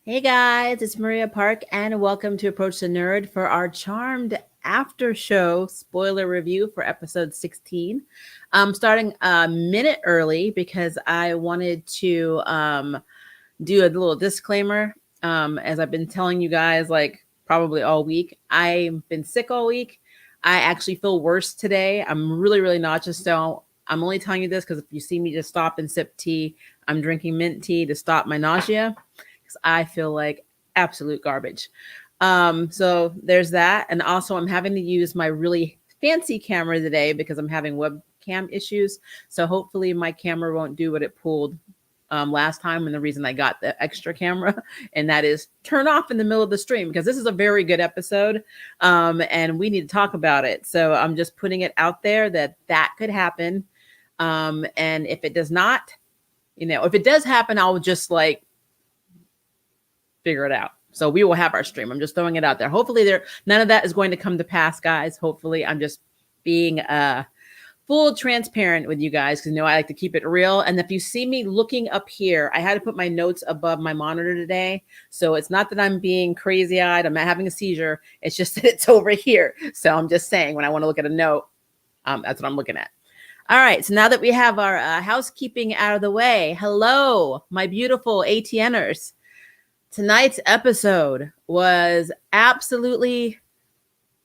Hey guys, it's Maria Park, and welcome to Approach the Nerd for our Charmed After Show spoiler review for episode 16. I'm starting a minute early because I wanted to do a little disclaimer. As I've been telling you guys, like probably all week, I've been sick all week. I actually feel worse today. I'm really, really nauseous. So I'm only telling you this because if you see me just stop and sip tea, I'm drinking mint tea to stop my nausea because I feel like absolute garbage. So there's that. And also, I'm having to use my really fancy camera today because I'm having webcam issues. So hopefully, my camera won't do what it pulled last time. And the reason I got the extra camera, and that is turn off in the middle of the stream because this is a very good episode and we need to talk about it. So I'm just putting it out there that that could happen. And if it does not, if it does happen, I'll just like figure it out. So we will have our stream. I'm just throwing it out there. Hopefully none of that is going to come to pass, guys. Hopefully I'm just being full transparent with you guys because I like to keep it real. And if you see me looking up here, I had to put my notes above my monitor today. So it's not that I'm being crazy eyed. I'm not having a seizure. It's just that it's over here. So I'm just saying when I want to look at a note, that's what I'm looking at. All right. So now that we have our housekeeping out of the way, hello, my beautiful ATNers. Tonight's episode was absolutely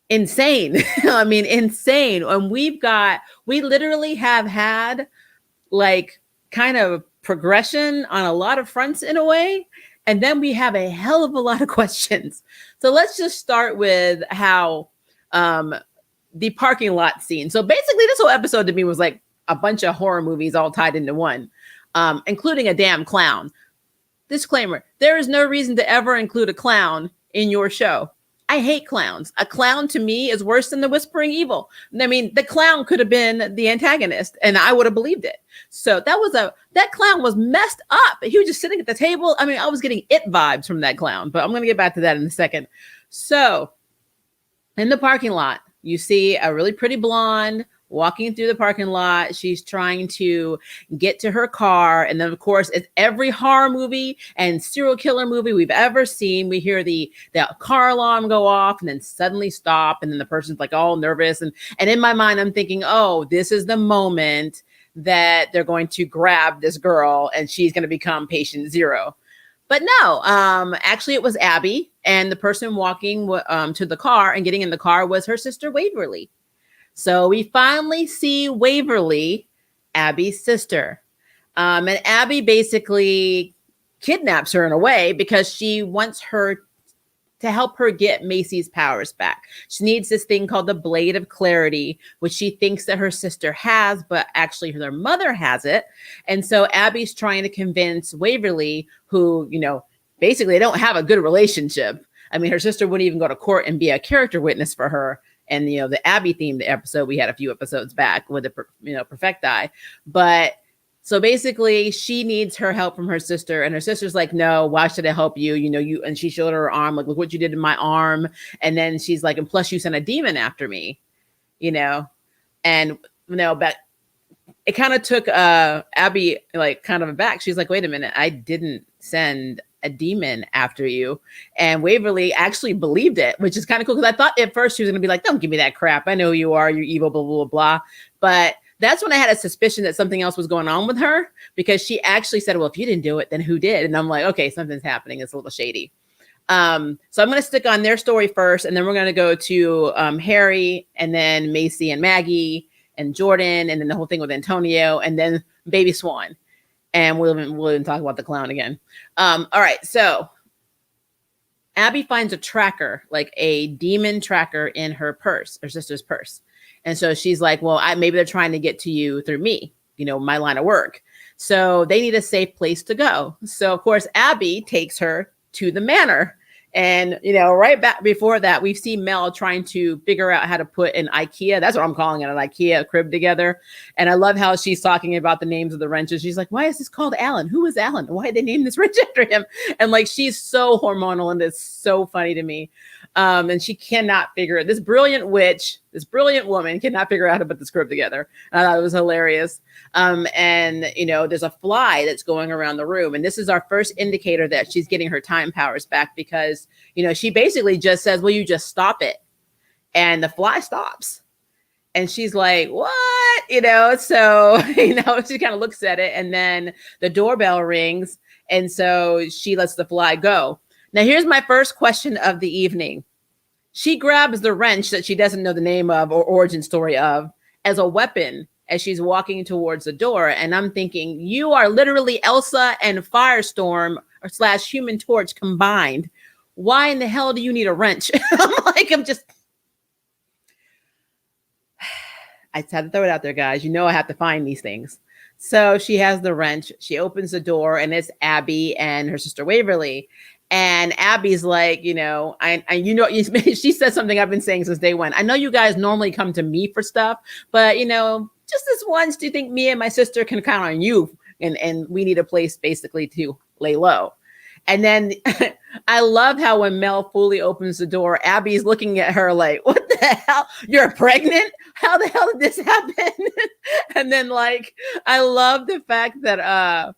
insane. I mean, insane. And we literally have had like kind of progression on a lot of fronts in a way. And then we have a hell of a lot of questions. So let's just start with how the parking lot scene. So basically this whole episode to me was like a bunch of horror movies all tied into one, including a damn clown. Disclaimer, there is no reason to ever include a clown in your show. I hate clowns. A clown to me is worse than the Whispering Evil. I mean, the clown could have been the antagonist and I would have believed it. So that clown was messed up. He was just sitting at the table. I mean, I was getting it vibes from that clown, but I'm going to get back to that in a second. So in the parking lot, you see a really pretty blonde walking through the parking lot. She's trying to get to her car. And then, of course, it's every horror movie and serial killer movie we've ever seen. We hear the car alarm go off and then suddenly stop. And then the person's like all nervous. And in my mind, I'm thinking, oh, this is the moment that they're going to grab this girl and she's going to become patient zero. But no, actually, it was Abby. And the person walking to the car and getting in the car was her sister, Waverly. So we finally see Waverly, Abby's sister. And Abby basically kidnaps her in a way because she wants her to help her get Macy's powers back. She needs this thing called the Blade of Clarity, which she thinks that her sister has, but actually her mother has it. And so Abby's trying to convince Waverly, who, basically they don't have a good relationship. I mean, her sister wouldn't even go to court and be a character witness for her. And, the Abby themed episode we had a few episodes back with the, Perfecti. But so basically she needs her help from her sister. And her sister's like, no, why should I help you? And she showed her arm, like, look what you did to my arm. And then she's like, and plus you sent a demon after me, and, but it kind of took Abby like kind of aback. She's like, wait a minute, I didn't send a demon after you. And Waverly actually believed it, which is kind of cool because I thought at first she was going to be like, don't give me that crap. I know who you are. You're evil, blah, blah, blah, blah. But that's when I had a suspicion that something else was going on with her because she actually said, well, if you didn't do it, then who did? And I'm like, okay, something's happening. It's a little shady. So I'm going to stick on their story first, and then we're going to go to Harry and then Macy and Maggie and Jordan, and then the whole thing with Antonio, and then baby Swan. And we'll even talk about the clown again. All right. So Abby finds a tracker, like a demon tracker in her purse, her sister's purse. And so she's like, well, maybe they're trying to get to you through me, my line of work. So they need a safe place to go. So, of course, Abby takes her to the manor. And, right back before that, we've seen Mel trying to figure out how to put an IKEA. That's what I'm calling it, an IKEA crib together. And I love how she's talking about the names of the wrenches. She's like, why is this called Alan? Who is Alan? Why did they name this wrench after him? And like, she's so hormonal and it's so funny to me. And she cannot figure it. This brilliant witch, this brilliant woman cannot figure out how to put the script together. It was hilarious. And, there's a fly that's going around the room. And this is our first indicator that she's getting her time powers back because, she basically just says, well, you just stop it. And the fly stops. And she's like, what? So, she kind of looks at it and then the doorbell rings. And so she lets the fly go. Now, here's my first question of the evening. She grabs the wrench that she doesn't know the name of or origin story of as a weapon as she's walking towards the door. And I'm thinking, you are literally Elsa and Firestorm or / Human Torch combined. Why in the hell do you need a wrench? I just had to throw it out there, guys. I have to find these things. So she has the wrench. She opens the door and it's Abby and her sister Waverly. And Abby's like, she said something I've been saying since day one. I know you guys normally come to me for stuff, but just this once, do you think me and my sister can count on you? And we need a place basically to lay low. And then I love how when Mel fully opens the door, Abby's looking at her like, what the hell? You're pregnant? How the hell did this happen? And then I love the fact that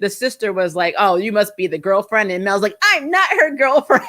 the sister was like, oh, you must be the girlfriend. And Mel's like, I'm not her girlfriend.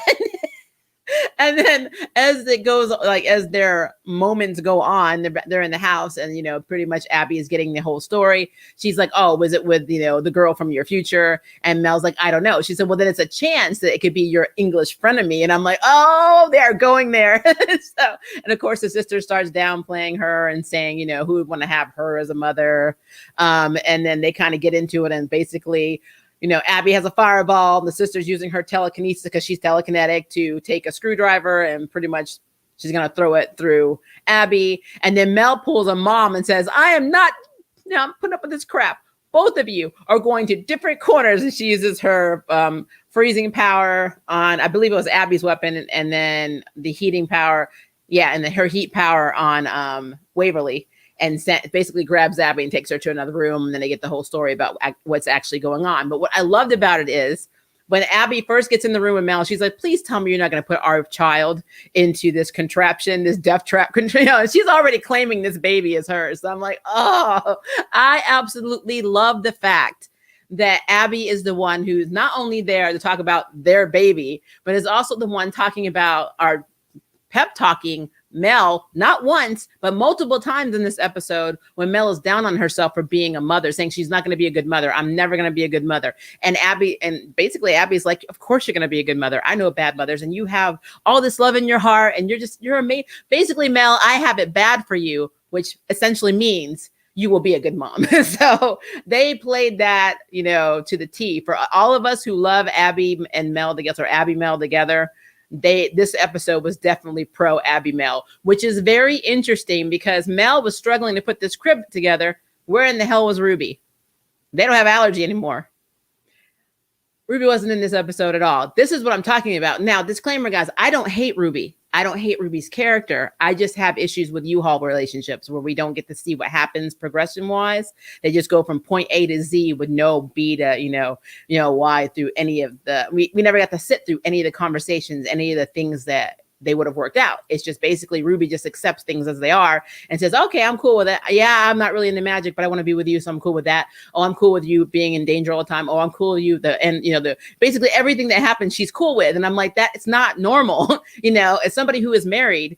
And then as it goes, as their moments go on, they're in the house and, pretty much Abby is getting the whole story. She's like, oh, was it with, the girl from your future? And Mel's like, I don't know. She said, well, then it's a chance that it could be your English frenemy. And I'm like, oh, they're going there. And of course, the sister starts downplaying her and saying, who would want to have her as a mother? And then they kind of get into it and basically, Abby has a fireball. The sister's using her telekinesis because she's telekinetic to take a screwdriver and pretty much she's going to throw it through Abby. And then Mel pulls a mom and says, I'm putting up with this crap. Both of you are going to different corners. And she uses her freezing power on, I believe it was Abby's weapon. And then the heating power. Yeah. And then her heat power on Waverly. And basically grabs Abby and takes her to another room. And then they get the whole story about what's actually going on. But what I loved about it is when Abby first gets in the room with Mel, she's like, please tell me you're not going to put our child into this contraption, this death trap. She's already claiming this baby is hers. So I'm like, oh, I absolutely love the fact that Abby is the one who's not only there to talk about their baby, but is also the one talking about our pep talking Mel, not once, but multiple times in this episode when Mel is down on herself for being a mother, saying she's not going to be a good mother. I'm never going to be a good mother. And basically Abby's like, of course you're going to be a good mother. I know bad mothers and you have all this love in your heart and you're amazing. Basically, Mel, I have it bad for you, which essentially means you will be a good mom. So they played that, to the T. For all of us who love Abby and Mel together, or Abby Mel together, this episode was definitely pro Abby Mel, which is very interesting because Mel was struggling to put this crib together. Where in the hell was Ruby? They don't have allergy anymore. Ruby wasn't in this episode at all. This is what I'm talking about. Now, disclaimer, guys, I don't hate Ruby. I don't hate Ruby's character. I just have issues with U-Haul relationships where we don't get to see what happens progression wise. They just go from point A to Z with no B to, Y through any of we never got to sit through any of the conversations, any of the things that they would have worked out. It's just basically Ruby just accepts things as they are and says, okay, I'm cool with it. Yeah, I'm not really into magic, but I want to be with you. So I'm cool with that. Oh, I'm cool with you being in danger all the time. Oh, I'm cool with you. Basically everything that happens, she's cool with. And I'm like, that it's not normal. As somebody who is married,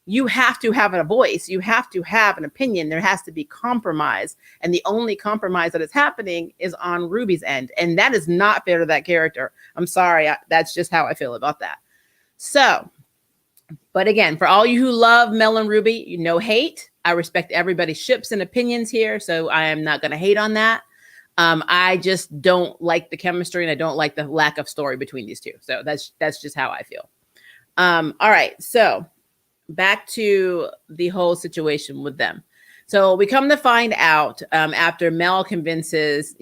you have to have a voice. You have to have an opinion. There has to be compromise. And the only compromise that is happening is on Ruby's end. And that is not fair to that character. I'm sorry. That's just how I feel about that. So, but again, for all you who love Mel and Ruby, no hate. I respect everybody's ships and opinions here. So I am not going to hate on that. I just don't like the chemistry and I don't like the lack of story between these two. So that's just how I feel. All right. So back to the whole situation with them. So we come to find out after Mel convinces,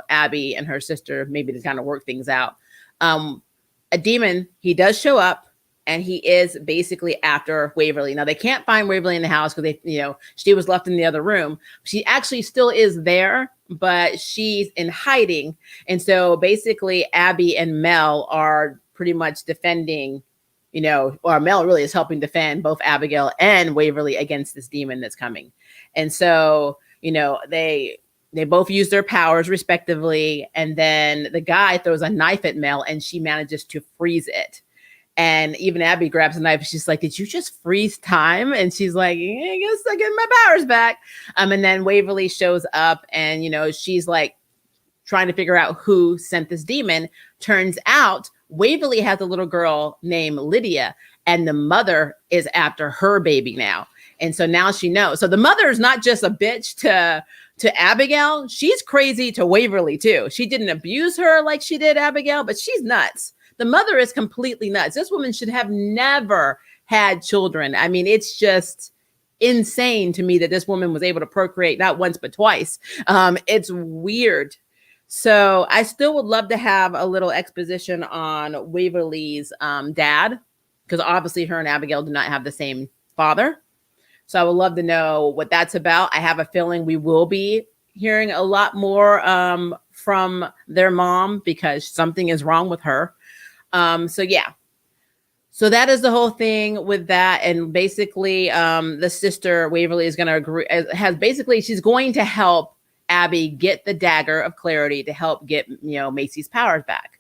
Abby and her sister maybe to kind of work things out. A demon, he does show up. And he is basically after Waverly. Now they can't find Waverly in the house because she was left in the other room. She actually still is there, but she's in hiding. And so basically Abby and Mel are pretty much defending or Mel really is helping defend both Abigail and Waverly against this demon that's coming. And so, they both use their powers respectively. And then the guy throws a knife at Mel and she manages to freeze it. And even Abby grabs a knife. She's like, did you just freeze time? And she's like, I guess I get my powers back. And then Waverly shows up and, she's like trying to figure out who sent this demon. Turns out Waverly has a little girl named Lydia, and the mother is after her baby now. And so now she knows. So the mother is not just a bitch to Abigail. She's crazy to Waverly too. She didn't abuse her like she did Abigail, but she's nuts. The mother is completely nuts. This woman should have never had children. I mean, it's just insane to me that this woman was able to procreate not once, but twice. It's weird. So I still would love to have a little exposition on Waverly's dad, because obviously her and Abigail do not have the same father. So I would love to know what that's about. I have a feeling we will be hearing a lot more from their mom because something is wrong with her. So yeah. So that is the whole thing with that. And basically the sister Waverly is going to agree, she's going to help Abby get the dagger of clarity to help get, Macy's powers back.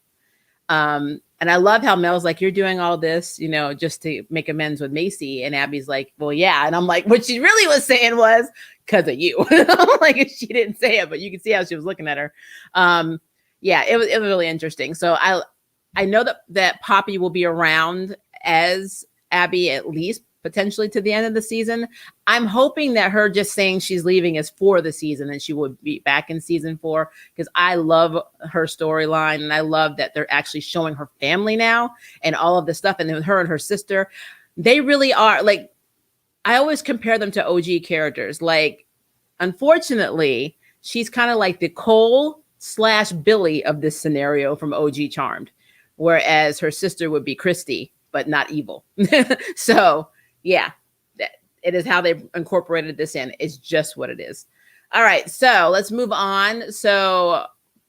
And I love how Mel's like, you're doing all this, just to make amends with Macy. And Abby's like, well, yeah. And I'm like, what she really was saying was because of you. Like, she didn't say it, but you can see how she was looking at her. Yeah, it was really interesting. So I know that Poppy will be around as Abby, at least potentially to the end of the season. I'm hoping that her just saying she's leaving is for the season and she will be back in season 4, because I love her storyline and I love that they're actually showing her family now and all of this stuff. And then her and her sister, they really are like, I always compare them to OG characters. Like, unfortunately, she's kind of like the Cole/Billy of this scenario from OG Charmed, whereas her sister would be Christy, but not evil. So yeah, it is how they incorporated this in. It's just what it is. All right, so let's move on. So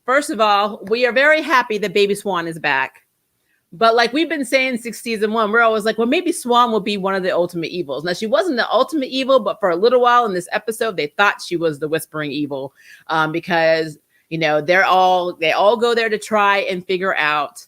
first of all, we are very happy that baby Swan is back. But like we've been saying since season 1, we're always like, well, maybe Swan will be one of the ultimate evils. Now, she wasn't the ultimate evil, but for a little while in this episode, they thought she was the whispering evil because, they all go there to try and figure out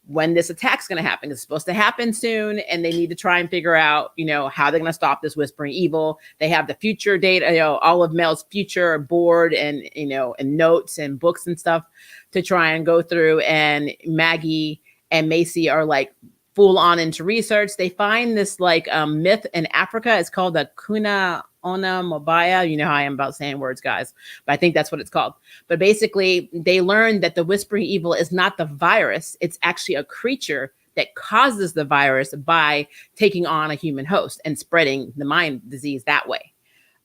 when this attack's going to happen. It's supposed to happen soon, and they need to try and figure out, how they're going to stop this whispering evil. They have the future data, all of Mel's future board and, and notes and books and stuff to try and go through. And Maggie and Macy are like full on into research. They find this like myth in Africa. It's called the Kuna Ona Mobaya. You know how I am about saying words, guys, but I think that's what it's called. But basically, they learned that the whispering evil is not the virus. It's actually a creature that causes the virus by taking on a human host and spreading the mind disease that way.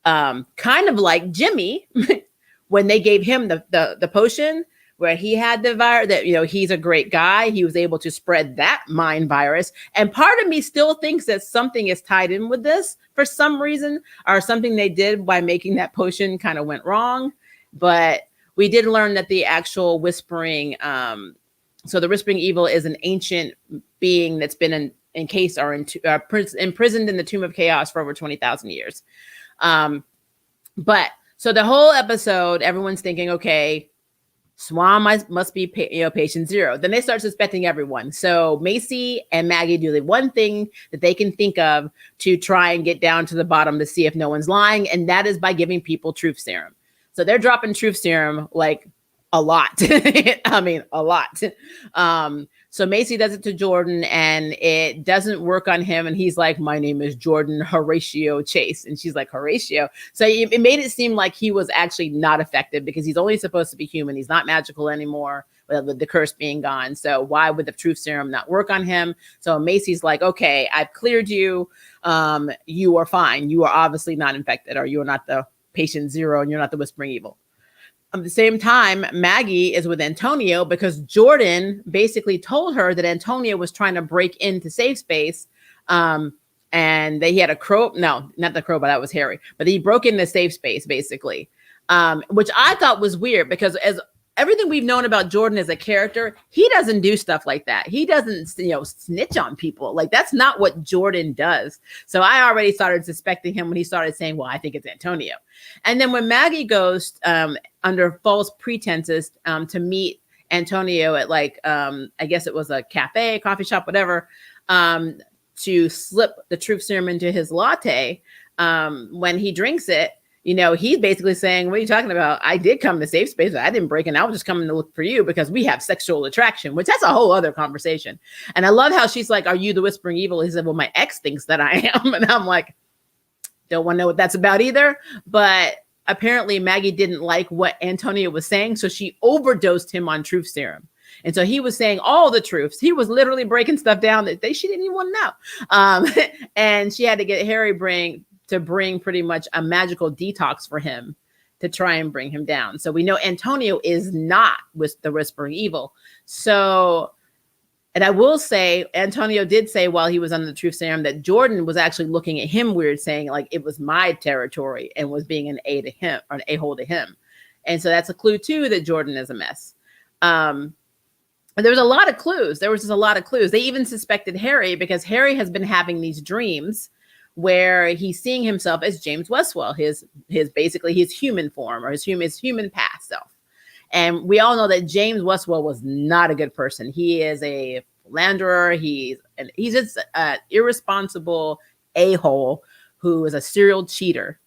Kind of like Jimmy, when they gave him the potion where he had the virus, that, he's a great guy. He was able to spread that mind virus. And part of me still thinks that something is tied in with this for some reason, or something they did by making that potion kind of went wrong. But we did learn that the actual whispering, so the whispering evil is an ancient being that's been encased or imprisoned in the Tomb of Chaos for over 20,000 years. But so the whole episode, everyone's thinking, okay, Swan must be patient 0. Then they start suspecting everyone. So Macy and Maggie do the one thing that they can think of to try and get down to the bottom to see if no one's lying, and that is by giving people truth serum. So they're dropping truth serum like a lot. I mean, a lot. So Macy does it to Jordan and it doesn't work on him. And he's like, my name is Jordan Horatio Chase. And she's like, Horatio. So it made it seem like he was actually not effective because he's only supposed to be human. He's not magical anymore with the curse being gone. So why would the truth serum not work on him? So Macy's like, okay, I've cleared you. You are fine. You are obviously not infected, or you are not the patient 0 and you're not the whispering evil. At the same time, Maggie is with Antonio because Jordan basically told her that Antonio was trying to break into safe space. And that he had a crow. No, not the crow, but that was Harry. But he broke into safe space, basically, which I thought was weird because as everything we've known about Jordan as a character, he doesn't do stuff like that. He doesn't, snitch on people. Like, that's not what Jordan does. So I already started suspecting him when he started saying, well, I think it's Antonio. And then when Maggie goes under false pretenses to meet Antonio at I guess it was a cafe, coffee shop, whatever, to slip the truth serum into his latte, when he drinks it, he's basically saying, what are you talking about? I did come to safe space. I didn't break in. I was just coming to look for you because we have sexual attraction, which that's a whole other conversation. And I love how she's like, are you the whispering evil? He said, well, my ex thinks that I am. And I'm like, don't want to know what that's about either. But apparently Maggie didn't like what Antonio was saying. So she overdosed him on truth serum. And so he was saying all the truths. He was literally breaking stuff down that she didn't even want to know. And she had to get Harry to bring pretty much a magical detox for him to try and bring him down. So we know Antonio is not with the whispering evil. So, and I will say, Antonio did say while he was under the truth serum that Jordan was actually looking at him weird, saying like it was my territory and was being an a-hole to him. And so that's a clue too that Jordan is a mess. There was a lot of clues. There was just a lot of clues. They even suspected Harry because Harry has been having these dreams where he's seeing himself as James Westwell, his basically his human form or his human past self. And we all know that James Westwell was not a good person. He is a philanderer. He's just an irresponsible a-hole who is a serial cheater.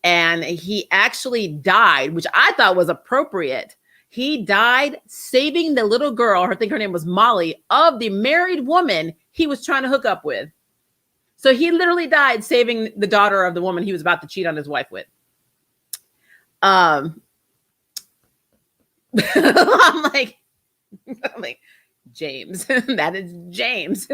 And he actually died, which I thought was appropriate. He died saving the little girl, I think her name was Molly, of the married woman he was trying to hook up with. So he literally died saving the daughter of the woman he was about to cheat on his wife with. I'm like, James, that is James.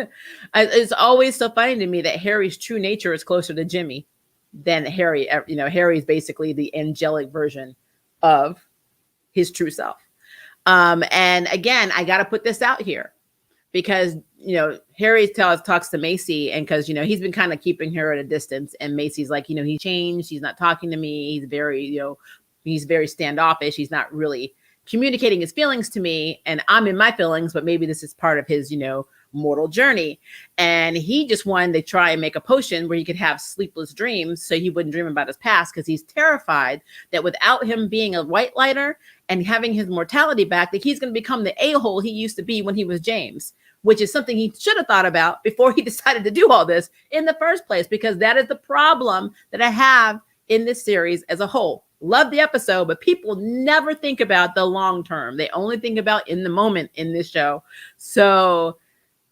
It's always so funny to me that Harry's true nature is closer to Jimmy than Harry. Harry's basically the angelic version of his true self. And again, I got to put this out here. Because, Harry talks to Macy and because, he's been kind of keeping her at a distance and Macy's like, he changed. He's not talking to me. He's very standoffish. He's not really communicating his feelings to me and I'm in my feelings, but maybe this is part of his, mortal journey. And he just wanted to try and make a potion where he could have sleepless dreams so he wouldn't dream about his past because he's terrified that without him being a white lighter and having his mortality back, that he's going to become the a-hole he used to be when he was James, which is something he should have thought about before he decided to do all this in the first place, because that is the problem that I have in this series as a whole. Love the episode, but people never think about the long term. They only think about in the moment in this show. So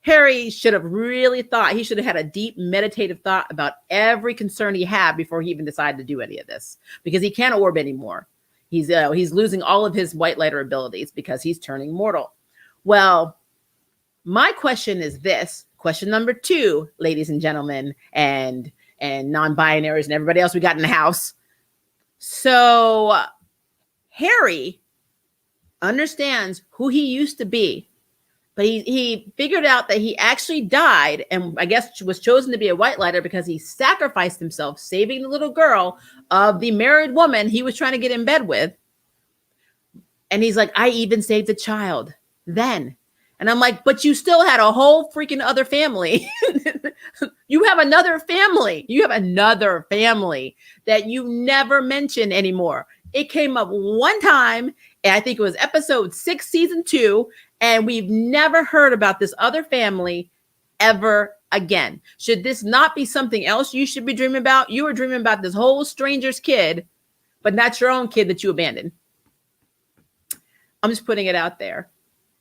Harry should have really thought, he should have had a deep meditative thought about every concern he had before he even decided to do any of this, because he can't orb anymore. He's losing all of his white lighter abilities because he's turning mortal. Well, my question is this, question number 2, ladies and gentlemen, and non-binaries and everybody else we got in the house. So Harry understands who he used to be, but he figured out that he actually died and I guess was chosen to be a white lighter because he sacrificed himself, saving the little girl of the married woman he was trying to get in bed with. And he's like, I even saved a child then. And I'm like, but you still had a whole freaking other family. You have another family. You have another family that you never mention anymore. It came up one time, and I think it was episode 6, season 2, and we've never heard about this other family ever again. Should this not be something else you should be dreaming about? You were dreaming about this whole stranger's kid, but not your own kid that you abandoned. I'm just putting it out there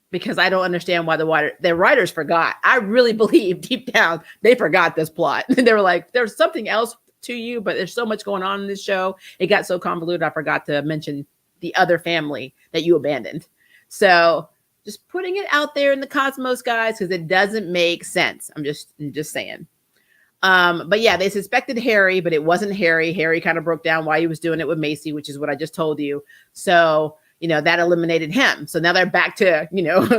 because I don't understand why the writers forgot. I really believe deep down they forgot this plot. They were like, there's something else to you, but there's so much going on in this show. It got so convoluted, I forgot to mention the other family that you abandoned. So just putting it out there in the cosmos, guys, because it doesn't make sense. I'm just saying. But yeah, they suspected Harry, but it wasn't Harry. Harry kind of broke down why he was doing it with Macy, which is what I just told you. So, that eliminated him. So now they're back to,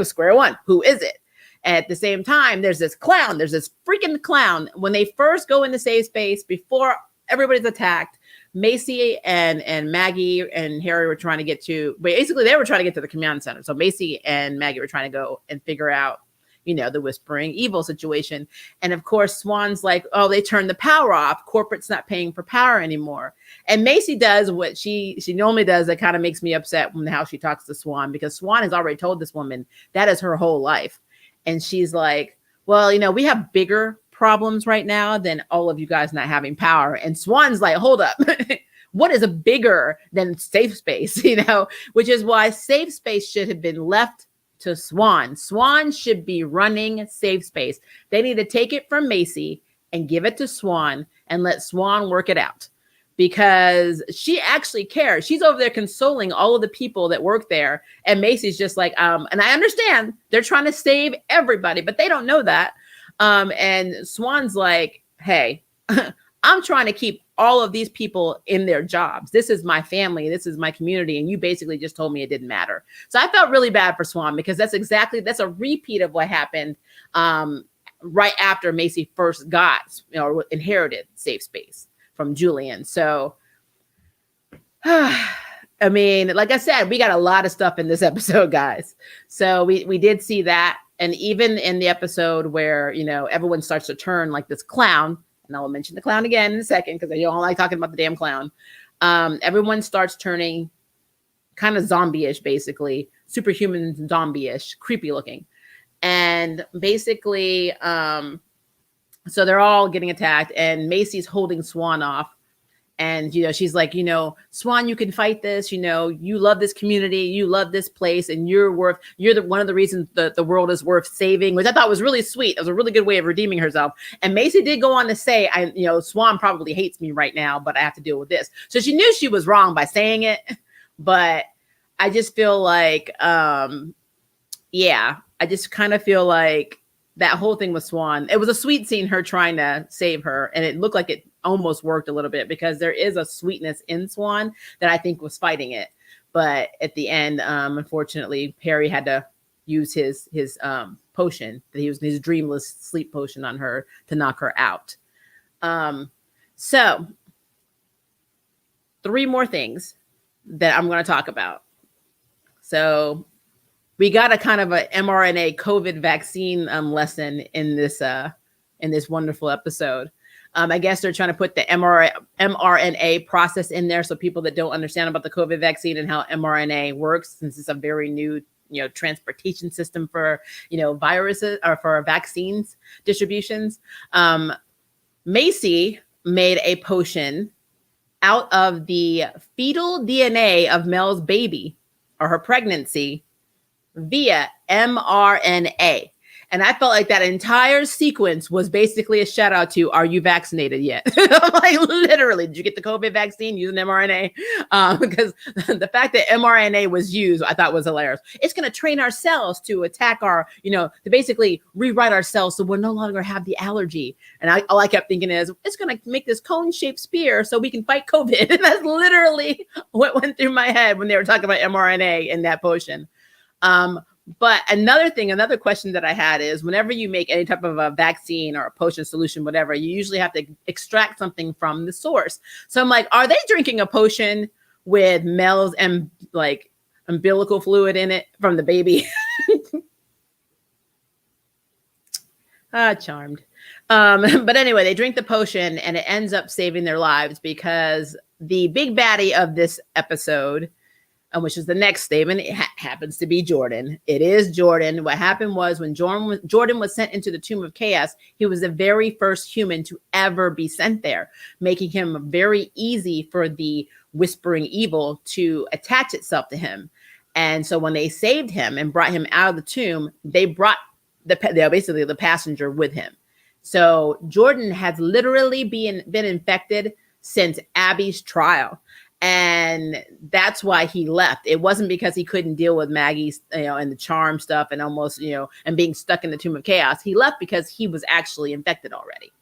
square one. Who is it? At the same time, there's this freaking clown. When they first go into safe space, before everybody's attacked, Macy and Maggie and Harry were trying to get to, basically they were trying to get to the command center. So Macy and Maggie were trying to go and figure out, the whispering evil situation. And of course, Swan's like, oh, they turned the power off. Corporate's not paying for power anymore. And Macy does what she normally does. That kind of makes me upset when how she talks to Swan, because Swan has already told this woman that is her whole life. And she's like, well, we have bigger problems right now than all of you guys not having power. And Swan's like, hold up. What is a bigger than safe space, which is why safe space should have been left to Swan. Swan should be running safe space. They need to take it from Macy and give it to Swan and let Swan work it out, because she actually cares. She's over there consoling all of the people that work there. And Macy's just like, and I understand they're trying to save everybody, but they don't know that. And Swan's like, hey, I'm trying to keep all of these people in their jobs. This is my family. This is my community. And you basically just told me it didn't matter. So I felt really bad for Swan, because that's a repeat of what happened right after Macy first inherited safe space from Julian. So, I mean, like I said, we got a lot of stuff in this episode, guys. So we did see that. And even in the episode where, everyone starts to turn like this clown, and I will mention the clown again in a second, because I don't like talking about the damn clown. Everyone starts turning kind of zombie-ish, basically, superhuman zombie-ish, creepy looking. And basically, so they're all getting attacked, and Macy's holding Swan off. And, she's like, Swan, you can fight this, you love this community, you love this place, and you're one of the reasons that the world is worth saving, which I thought was really sweet. It was a really good way of redeeming herself. And Macy did go on to say, Swan probably hates me right now, but I have to deal with this. So she knew she was wrong by saying it. But I just feel like, I just kind of feel like that whole thing with Swan, it was a sweet scene, her trying to save her. And it looked like it almost worked a little bit, because there is a sweetness in Swan that I think was fighting it. But at the end, unfortunately, Harry had to use his potion, his dreamless sleep potion on her to knock her out. So 3 more things that I'm going to talk about. So we got a kind of a mRNA COVID vaccine lesson in this wonderful episode. I guess they're trying to put the mRNA process in there, so people that don't understand about the COVID vaccine and how mRNA works, since it's a very new, transportation system for, viruses or for vaccines distributions. Macy made a potion out of the fetal DNA of Mel's baby or her pregnancy via mRNA. And I felt like that entire sequence was basically a shout out to, are you vaccinated yet? Like, literally, did you get the COVID vaccine using mRNA? Because the fact that mRNA was used, I thought was hilarious. It's going to train our cells to attack our, to basically rewrite our cells so we'll no longer have the allergy. And all I kept thinking is, it's going to make this cone-shaped spear so we can fight COVID. And that's literally what went through my head when they were talking about mRNA in that potion. But another question that I had is, whenever you make any type of a vaccine or a potion solution, whatever, you usually have to extract something from the source. So I'm like, are they drinking a potion with Mel's umbilical fluid in it from the baby? Charmed. But anyway, they drink the potion and it ends up saving their lives, because the big baddie of this episode, which is the next statement, it happens to be Jordan. It is Jordan. What happened was, when Jordan was sent into the Tomb of Chaos, he was the very first human to ever be sent there, making him very easy for the whispering evil to attach itself to him. And so when they saved him and brought him out of the tomb, they brought basically the passenger with him. So Jordan has literally been infected since Abby's trial. And that's why he left. It wasn't because he couldn't deal with Maggie's, and the charm stuff and almost, and being stuck in the Tomb of Chaos. He left because he was actually infected already.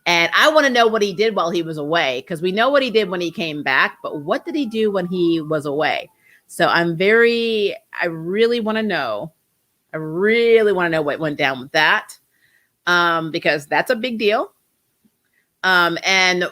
And I want to know what he did while he was away, because we know what he did when he came back, but what did he do when he was away? So I really want to know. I really want to know what went down with that, because that's a big deal. And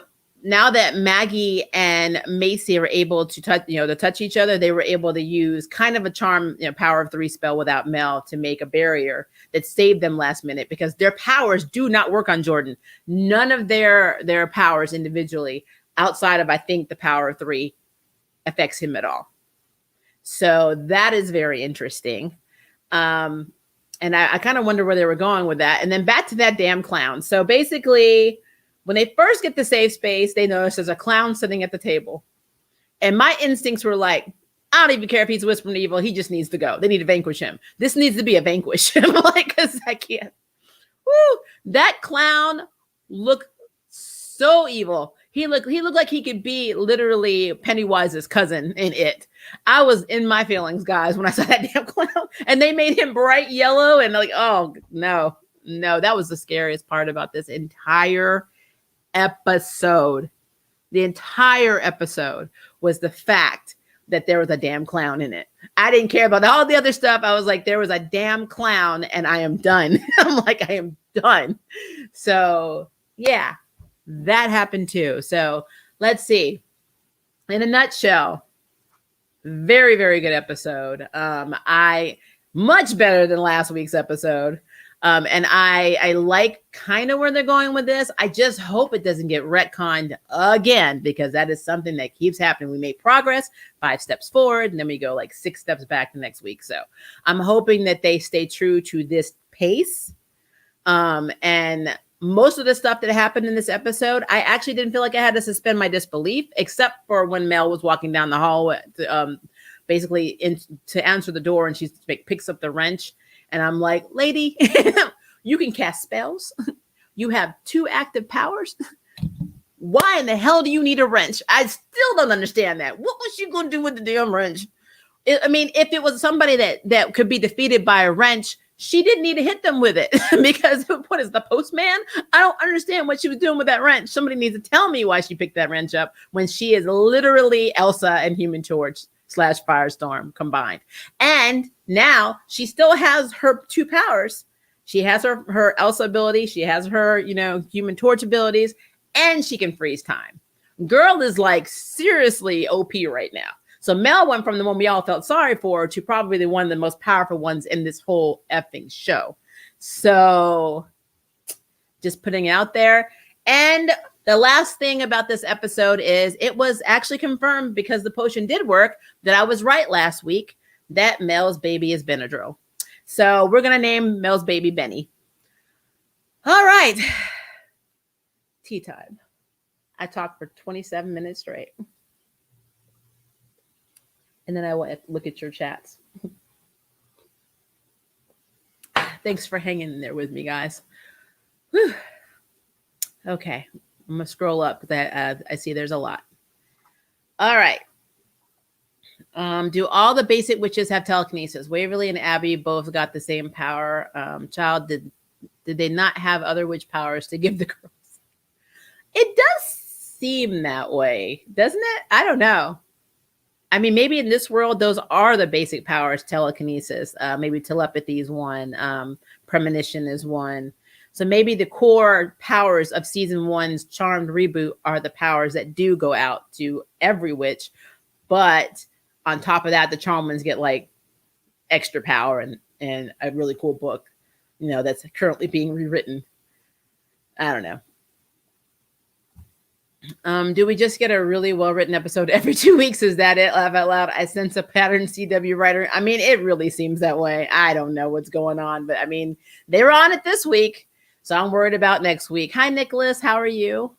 now that Maggie and Macy are able to touch each other, they were able to use kind of a charm, power of 3 spell without Mel to make a barrier that saved them last minute, because their powers do not work on Jordan. None of their powers individually, outside of, I think, the power of 3, affects him at all. So that is very interesting. And I kind of wonder where they were going with that. And then back to that damn clown. So basically, when they first get to safe space, they notice there's a clown sitting at the table. And my instincts were like, I don't even care if he's whispering evil. He just needs to go. They need to vanquish him. This needs to be a vanquish. Like, because I can't. Woo! That clown looked so evil. He looked like he could be literally Pennywise's cousin in it. I was in my feelings, guys, when I saw that damn clown. And they made him bright yellow. And like, oh, no, that was the scariest part about this entire episode. The entire episode was the fact that there was a damn clown in it. I didn't care about all the other stuff. I was like, there was a damn clown and I am done. I'm like, I am done. So yeah, that happened too. So let's see. In a nutshell, very, very good episode. I much better than last week's episode. And I like kind of where they're going with this. I just hope it doesn't get retconned again, because that is something that keeps happening. We make progress 5 steps forward, and then we go like 6 steps back the next week. So I'm hoping that they stay true to this pace. And most of the stuff that happened in this episode, I actually didn't feel like I had to suspend my disbelief, except for when Mel was walking down the hallway to, to answer the door, and she picks up the wrench. And I'm like, lady, you can cast spells. You have 2 active powers. Why in the hell do you need a wrench? I still don't understand that. What was she going to do with the damn wrench? I mean, if it was somebody that could be defeated by a wrench, she didn't need to hit them with it. Because what is the postman? I don't understand what she was doing with that wrench. Somebody needs to tell me why she picked that wrench up when she is literally Elsa and Human Torch / Firestorm combined. And now she still has her 2 powers. She has her Elsa ability. She has her, Human Torch abilities, and she can freeze time. Girl is like seriously OP right now. So Mel went from the one we all felt sorry for to probably one of the most powerful ones in this whole effing show. So just putting it out there. And the last thing about this episode is it was actually confirmed, because the potion did work, that I was right last week, that Mel's baby is Benadryl. So we're going to name Mel's baby Benny. All right. Tea time. I talked for 27 minutes straight. And then I will look at your chats. Thanks for hanging in there with me, guys. Whew. Okay. I'm going to scroll up because I see there's a lot. All right. Do all the basic witches have telekinesis? Waverly and Abby both got the same power. Child, did they not have other witch powers to give the girls? It does seem that way, doesn't it? I don't know. I mean, maybe in this world, those are the basic powers. Telekinesis, maybe telepathy is one. Premonition is one. So maybe the core powers of season 1's Charmed reboot are the powers that do go out to every witch. But on top of that, the Charmed ones get like extra power and a really cool book, that's currently being rewritten. I don't know. Do we just get a really well-written episode every 2 weeks? Is that it? Laugh out loud. I sense a pattern, CW writer. I mean, it really seems that way. I don't know what's going on, but I mean, they were on it this week. So I'm worried about next week. Hi, Nicholas. How are you?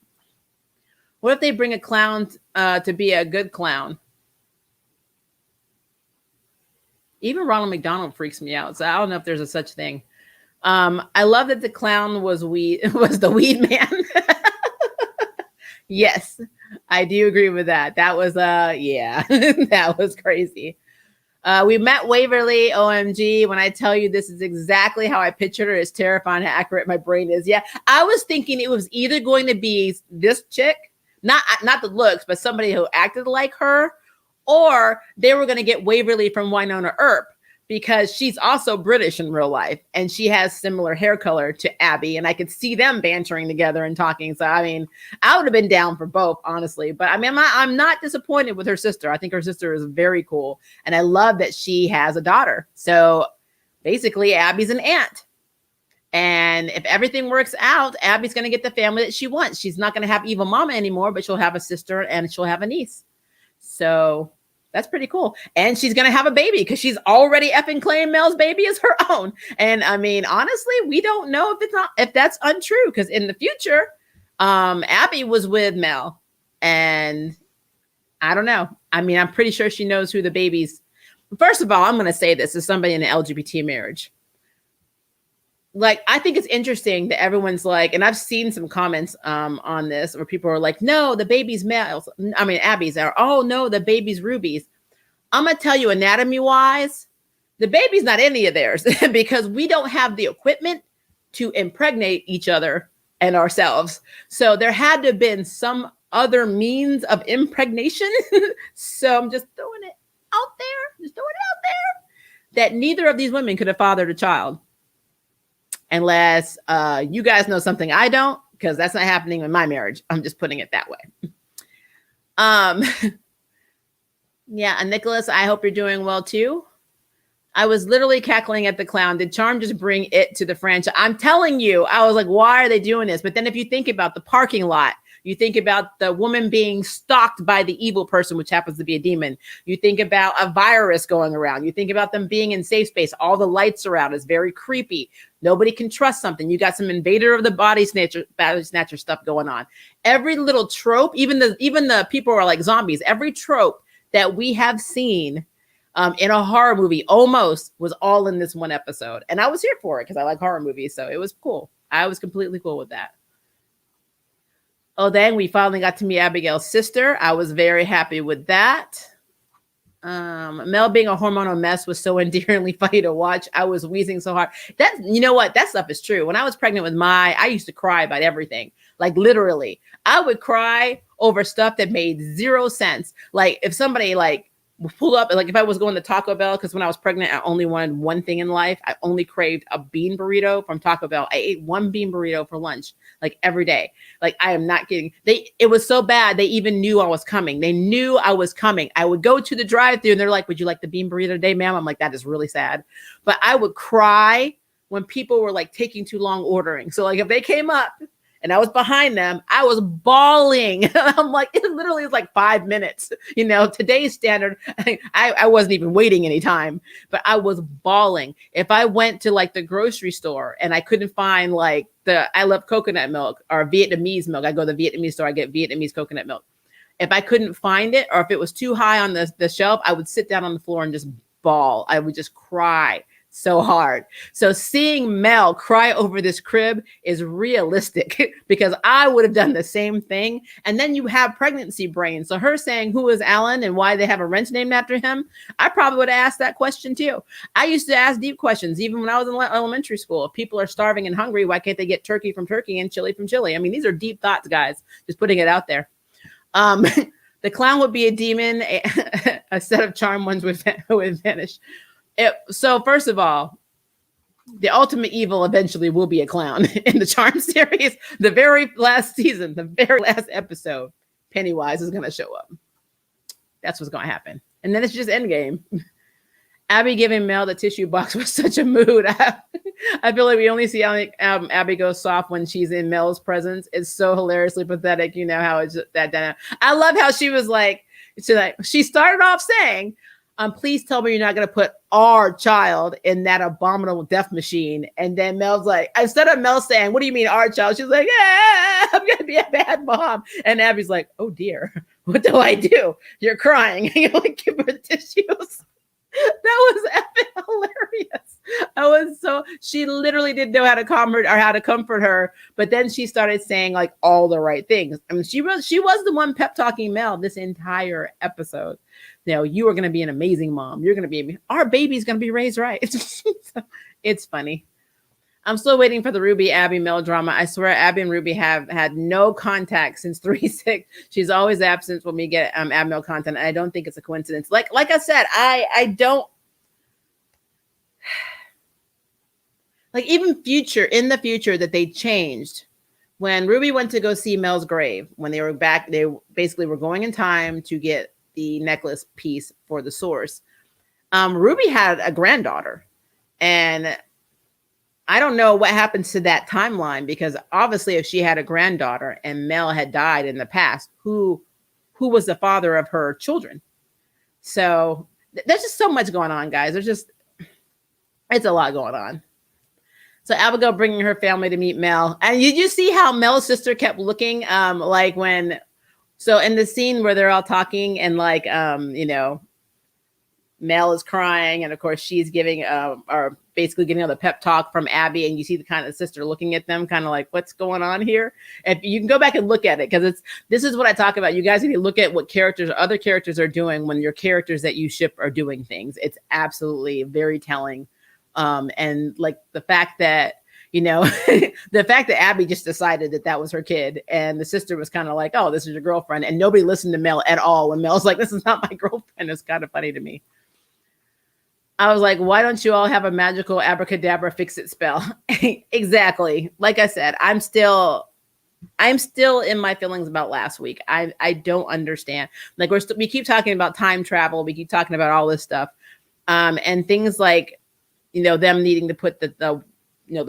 What if they bring a clown to be a good clown? Even Ronald McDonald freaks me out. So I don't know if there's a such thing. I love that the clown was the weed man. Yes, I do agree with that. That was, yeah, that was crazy. We met Waverly, OMG. When I tell you this is exactly how I pictured her, it's terrifying how accurate my brain is. Yeah, I was thinking it was either going to be this chick, not the looks, but somebody who acted like her, or they were going to get Waverly from Winona Earp. because she's also British in real life and she has similar hair color to Abby. And I could see them bantering together and talking. So, I mean, I would have been down for both, honestly. But I mean, I'm not disappointed with her sister. I think her sister is very cool. And I love that she has a daughter. So basically, Abby's an aunt. And if everything works out, Abby's going to get the family that she wants. She's not going to have evil mama anymore, but she'll have a sister and she'll have a niece. So that's pretty cool. And she's going to have a baby because she's already effing claimed Mel's baby as her own. And I mean, honestly, we don't know if that's untrue, because in the future, Abby was with Mel and I don't know. I mean, I'm pretty sure she knows who the baby's. First of all, I'm going to say this as somebody in an LGBT marriage. Like, I think it's interesting that everyone's like, and I've seen some comments on this where people are like, no, the baby's Mel's. I mean, Abby's are, oh no, the baby's Ruby's. I'm going to tell you, anatomy wise, the baby's not any of theirs because we don't have the equipment to impregnate each other and ourselves. So there had to have been some other means of impregnation. So I'm just throwing it out there, that neither of these women could have fathered a child. Unless you guys know something I don't, because that's not happening in my marriage. I'm just putting it that way. Yeah, and Nicholas, I hope you're doing well too. I was literally cackling at the clown. Did Charm just bring it to the franchise? I'm telling you, I was like, why are they doing this? But then if you think about the parking lot, you think about the woman being stalked by the evil person, which happens to be a demon. You think about a virus going around. You think about them being in safe space. All the lights are out. It's very creepy. Nobody can trust something. You got some invader of the body snatcher stuff going on. Every little trope, even the people are like zombies. Every trope that we have seen in a horror movie almost was all in this one episode. And I was here for it because I like horror movies. So it was cool. I was completely cool with that. Oh, then we finally got to meet Abigail's sister. I was very happy with that. Mel being a hormonal mess was so endearingly funny to watch. I was wheezing so hard. You know what? That stuff is true. When I was pregnant with I used to cry about everything. Like literally, I would cry over stuff that made zero sense. Like if somebody like pulled up, like if I was going to Taco Bell, because when I was pregnant, I only wanted one thing in life. I only craved a bean burrito from Taco Bell. I ate one bean burrito for lunch, like every day. Like I am not kidding. It was so bad. They even knew I was coming. They knew I was coming. I would go to the drive-thru and they're like, would you like the bean burrito today, ma'am? I'm like, that is really sad. But I would cry when people were like taking too long ordering. So like if they came up and I was behind them, I was bawling. I'm like, it literally was like 5 minutes. You know, today's standard, I wasn't even waiting any time, but I was bawling. If I went to like the grocery store and I couldn't find like I love coconut milk or Vietnamese milk. I go to the Vietnamese store, I get Vietnamese coconut milk. If I couldn't find it or if it was too high on the shelf, I would sit down on the floor and just bawl. I would just cry so hard. So seeing Mel cry over this crib is realistic because I would have done the same thing. And then you have pregnancy brain. So her saying who is Alan and why they have a wrench named after him, I probably would have asked that question too. I used to ask deep questions even when I was in elementary school. If people are starving and hungry, why can't they get turkey from Turkey and chili from Chile? I mean, these are deep thoughts, guys. Just putting it out there. The clown would be a demon. A set of charm ones would vanish. So first of all, the ultimate evil eventually will be a clown in the Charm series. The very last season, the very last episode, Pennywise is going to show up. That's what's going to happen. And then it's just Endgame. Abby giving Mel the tissue box was such a mood. I feel like we only see Abby go soft when she's in Mel's presence. It's so hilariously pathetic. You know how it's that. I love how she was like, she started off saying, please tell me you're not going to put our child in that abominable death machine. And then Mel's like, instead of Mel saying, what do you mean our child? She's like, I'm going to be a bad mom. And Abby's like, oh dear, what do I do? You're crying. You're like, give her tissues. That was epic hilarious. She literally didn't know how to calm her or how to comfort her. But then she started saying like all the right things. I mean, she was the one pep talking Mel this entire episode. You know, you are going to be an amazing mom. Our baby's going to be raised right. So, it's funny. I'm still waiting for the Ruby Abby Mel drama. I swear Abby and Ruby have had no contact since 3-6. She's always absent when we get Abby Mel content. I don't think it's a coincidence. Like I said, I don't. like even in the future that they changed when Ruby went to go see Mel's grave, when they were back, they basically were going in time to get the necklace piece for the source. Ruby had a granddaughter, and I don't know what happens to that timeline, because obviously if she had a granddaughter and Mel had died in the past, who was the father of her children? So there's just so much going on, guys. It's a lot going on. So Abigail bringing her family to meet Mel. And you see how Mel's sister kept looking like when, so in the scene where they're all talking and like, Mel is crying. And of course she's giving, or basically getting the pep talk from Abby. And you see the kind of sister looking at them kind of like, what's going on here? And you can go back and look at it, because this is what I talk about. You guys need to look at what other characters are doing when your characters that you ship are doing things. It's absolutely very telling. And like the fact that, the fact that Abby just decided that was her kid, and the sister was kind of like, oh, this is your girlfriend. And nobody listened to Mel at all. When Mel's like, this is not my girlfriend. It's kind of funny to me. I was like, why don't you all have a magical abracadabra fix-it spell? Exactly. Like I said, I'm still in my feelings about last week. I don't understand. Like we keep talking about time travel. We keep talking about all this stuff. And things like, them needing to put the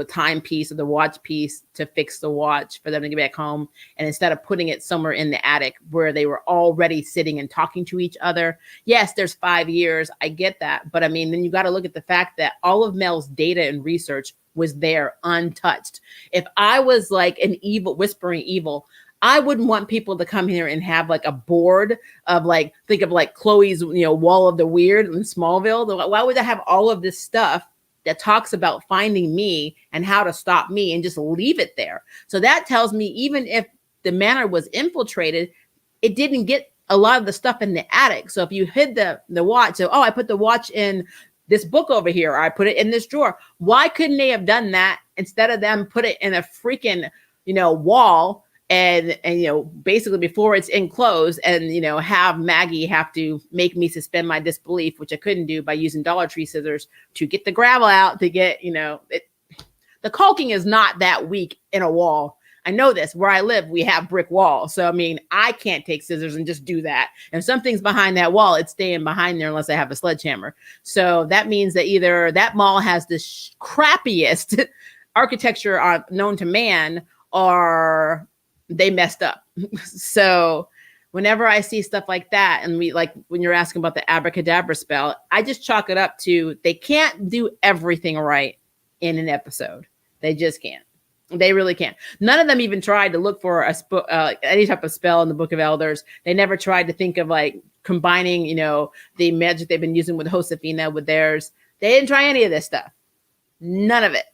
timepiece or the watch piece to fix the watch for them to get back home. And instead of putting it somewhere in the attic where they were already sitting and talking to each other. Yes, there's 5 years. I get that. But I mean, then you got to look at the fact that all of Mel's data and research was there untouched. If I was like an evil, whispering evil, I wouldn't want people to come here and have like a board of like, think of like Chloe's, Wall of the Weird in Smallville. Why would I have all of this stuff that talks about finding me and how to stop me and just leave it there? So that tells me even if the manor was infiltrated, it didn't get a lot of the stuff in the attic. So if you hid the watch, so, I put the watch in this book over here, or I put it in this drawer. Why couldn't they have done that instead of them put it in a freaking, wall and basically before it's enclosed, and have Maggie have to make me suspend my disbelief, which I couldn't do by using Dollar Tree scissors to get the gravel out to get the caulking is not that weak in a wall. I know this. Where I live, we have brick walls. So I mean, I can't take scissors and just do that. And if something's behind that wall, it's staying behind there unless I have a sledgehammer. So that means that either that mall has the crappiest architecture known to man, or they messed up. So whenever I see stuff like that, and when you're asking about the abracadabra spell, I just chalk it up to they can't do everything right in an episode. They just can't. They really can't. None of them even tried to look for any type of spell in the Book of Elders. They never tried to think of like combining, the magic they've been using with Josefina with theirs. They didn't try any of this stuff. None of it.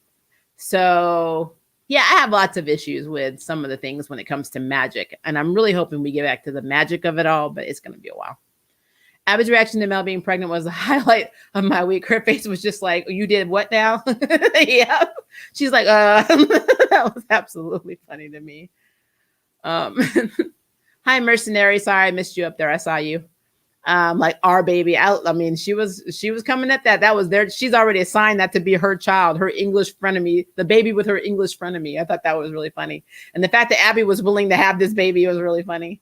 So yeah, I have lots of issues with some of the things when it comes to magic. And I'm really hoping we get back to the magic of it all, but it's going to be a while. Abby's reaction to Mel being pregnant was the highlight of my week. Her face was just like, you did what now? Yeah. She's like, that was absolutely funny to me. Hi, mercenary. Sorry, I missed you up there. I saw you. Like our baby. I mean, she was coming at that. That was there. She's already assigned that to be her child, her English frenemy, the baby with her English frenemy. I thought that was really funny. And the fact that Abby was willing to have this baby was really funny.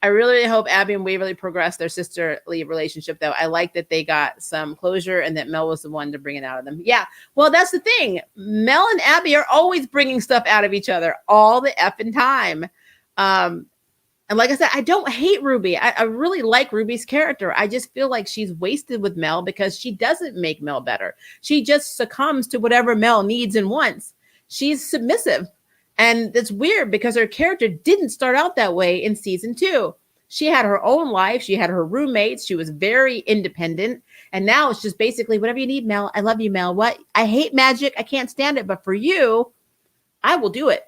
I really hope Abby and Waverly progress their sisterly relationship, though. I like that they got some closure and that Mel was the one to bring it out of them. Yeah, well, that's the thing. Mel and Abby are always bringing stuff out of each other all the effing time. And like I said, I don't hate Ruby. I really like Ruby's character. I just feel like she's wasted with Mel because she doesn't make Mel better. She just succumbs to whatever Mel needs and wants. She's submissive. And it's weird because her character didn't start out that way in season 2. She had her own life. She had her roommates. She was very independent. And now it's just basically whatever you need, Mel. I love you, Mel. What? I hate magic. I can't stand it. But for you, I will do it.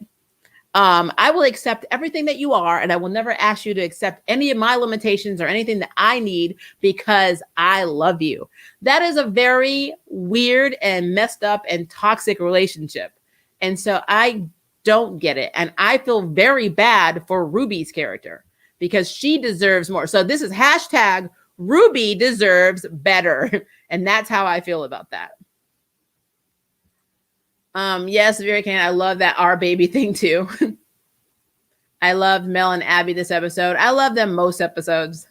I will accept everything that you are, and I will never ask you to accept any of my limitations or anything that I need because I love you. That is a very weird and messed up and toxic relationship. And so I don't get it. And I feel very bad for Ruby's character because she deserves more. So this is hashtag Ruby deserves better. And that's how I feel about that. Yes, very can. I love that our baby thing too. I loved Mel and Abby this episode. I love them most episodes.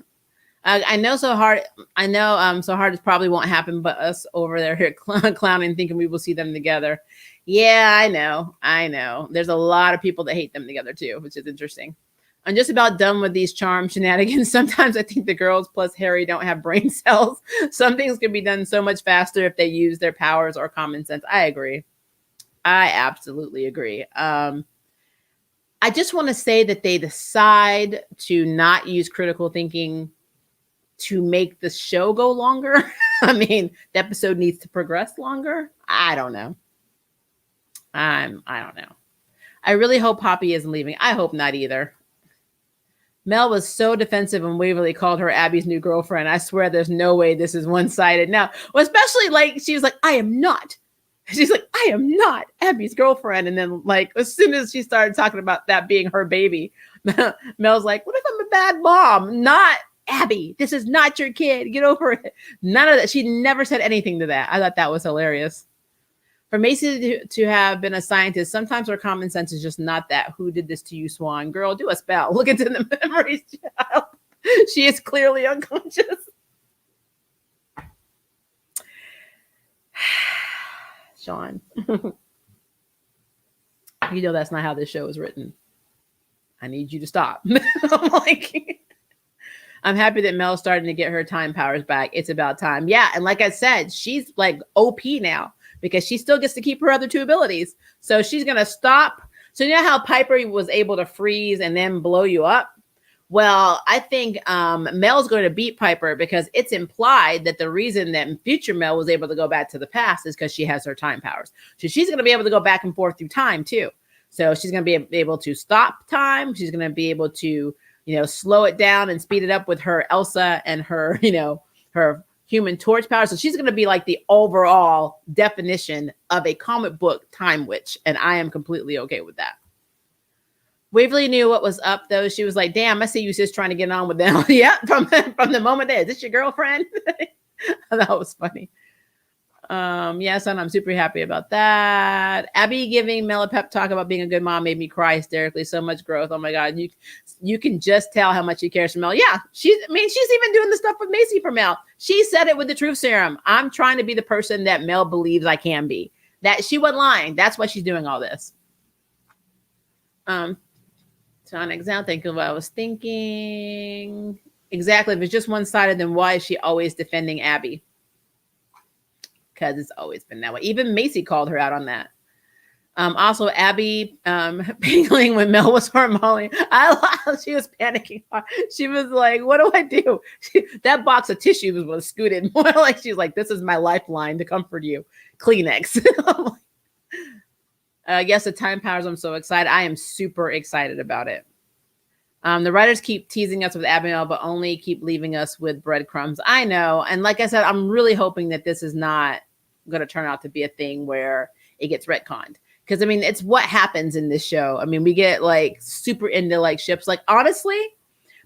I know so hard. I know so hard it probably won't happen, but us over there here clowning, thinking we will see them together. Yeah, I know. I know. There's a lot of people that hate them together too, which is interesting. I'm just about done with these charm shenanigans. Sometimes I think the girls plus Harry don't have brain cells. Some things could be done so much faster if they use their powers or common sense. I agree. I absolutely agree. I just want to say that they decide to not use critical thinking to make the show go longer. I mean, the episode needs to progress longer. I don't know. I don't know. I really hope Poppy isn't leaving. I hope not either. Mel was so defensive when Waverly called her Abby's new girlfriend. I swear there's no way this is one-sided. Now, well, especially like she was like, I am not. She's like, I am not Abby's girlfriend. And then like, as soon as she started talking about that being her baby, Mel's like, what if I'm a bad mom? Not Abby. This is not your kid. Get over it. None of that. She never said anything to that. I thought that was hilarious. For Macy to have been a scientist, sometimes her common sense is just not that. Who did this to you, Swan? Girl, do a spell. Look into the memories, child. She is clearly unconscious. Sean. You know that's not how this show is written. I need you to stop. I'm like, I'm happy that Mel's starting to get her time powers back. It's about time. Yeah, and like I said, she's like OP now because she still gets to keep her other two abilities. So she's going to stop. So you know how Piper was able to freeze and then blow you up? Well, I think Mel's going to beat Piper because it's implied that the reason that future Mel was able to go back to the past is because she has her time powers. So she's going to be able to go back and forth through time too. So she's going to be able to stop time. She's going to be able to, slow it down and speed it up with her Elsa and her, her Human Torch power. So she's going to be like the overall definition of a comic book time witch. And I am completely okay with that. Waverly knew what was up, though. She was like, damn, I see you just trying to get on with them. Yeah, from the moment there. Is this your girlfriend? That was funny. Yes, and I'm super happy about that. Abby giving Mel a pep talk about being a good mom made me cry hysterically. So much growth. Oh, my God. You can just tell how much she cares for Mel. Yeah, she's even doing the stuff with Macy for Mel. She said it with the truth serum. I'm trying to be the person that Mel believes I can be. That she wasn't lying. That's why she's doing all this. So an example, think of what I was thinking. Exactly. If it's just one-sided, then why is she always defending Abby? Because it's always been that way. Even Macy called her out on that. Also, Abby pangling when Mel was hormonally. She was panicking. She was like, what do I do? That box of tissue was scooted. More like she's like, this is my lifeline to comfort you. Kleenex. Yes, the time powers. I'm so excited. I am super excited about it. The writers keep teasing us with Abigail, but only keep leaving us with breadcrumbs. I know. And like I said, I'm really hoping that this is not going to turn out to be a thing where it gets retconned. Because, I mean, it's what happens in this show. I mean, we get like super into like ships. Like, honestly,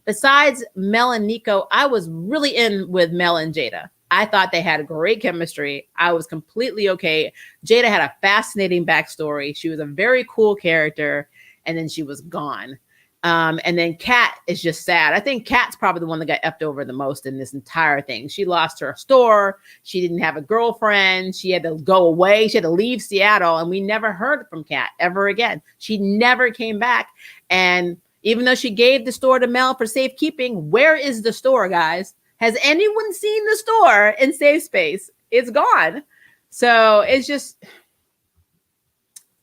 besides Mel and Nico, I was really in with Mel and Jada. I thought they had great chemistry. I was completely okay. Jada had a fascinating backstory. She was a very cool character, and then she was gone. And then Kat is just sad. I think Kat's probably the one that got effed over the most in this entire thing. She lost her store. She didn't have a girlfriend. She had to go away. She had to leave Seattle, and we never heard from Kat ever again. She never came back. And even though she gave the store to Mel for safekeeping, where is the store, guys? Has anyone seen the store in Safe Space? It's gone. So it's just,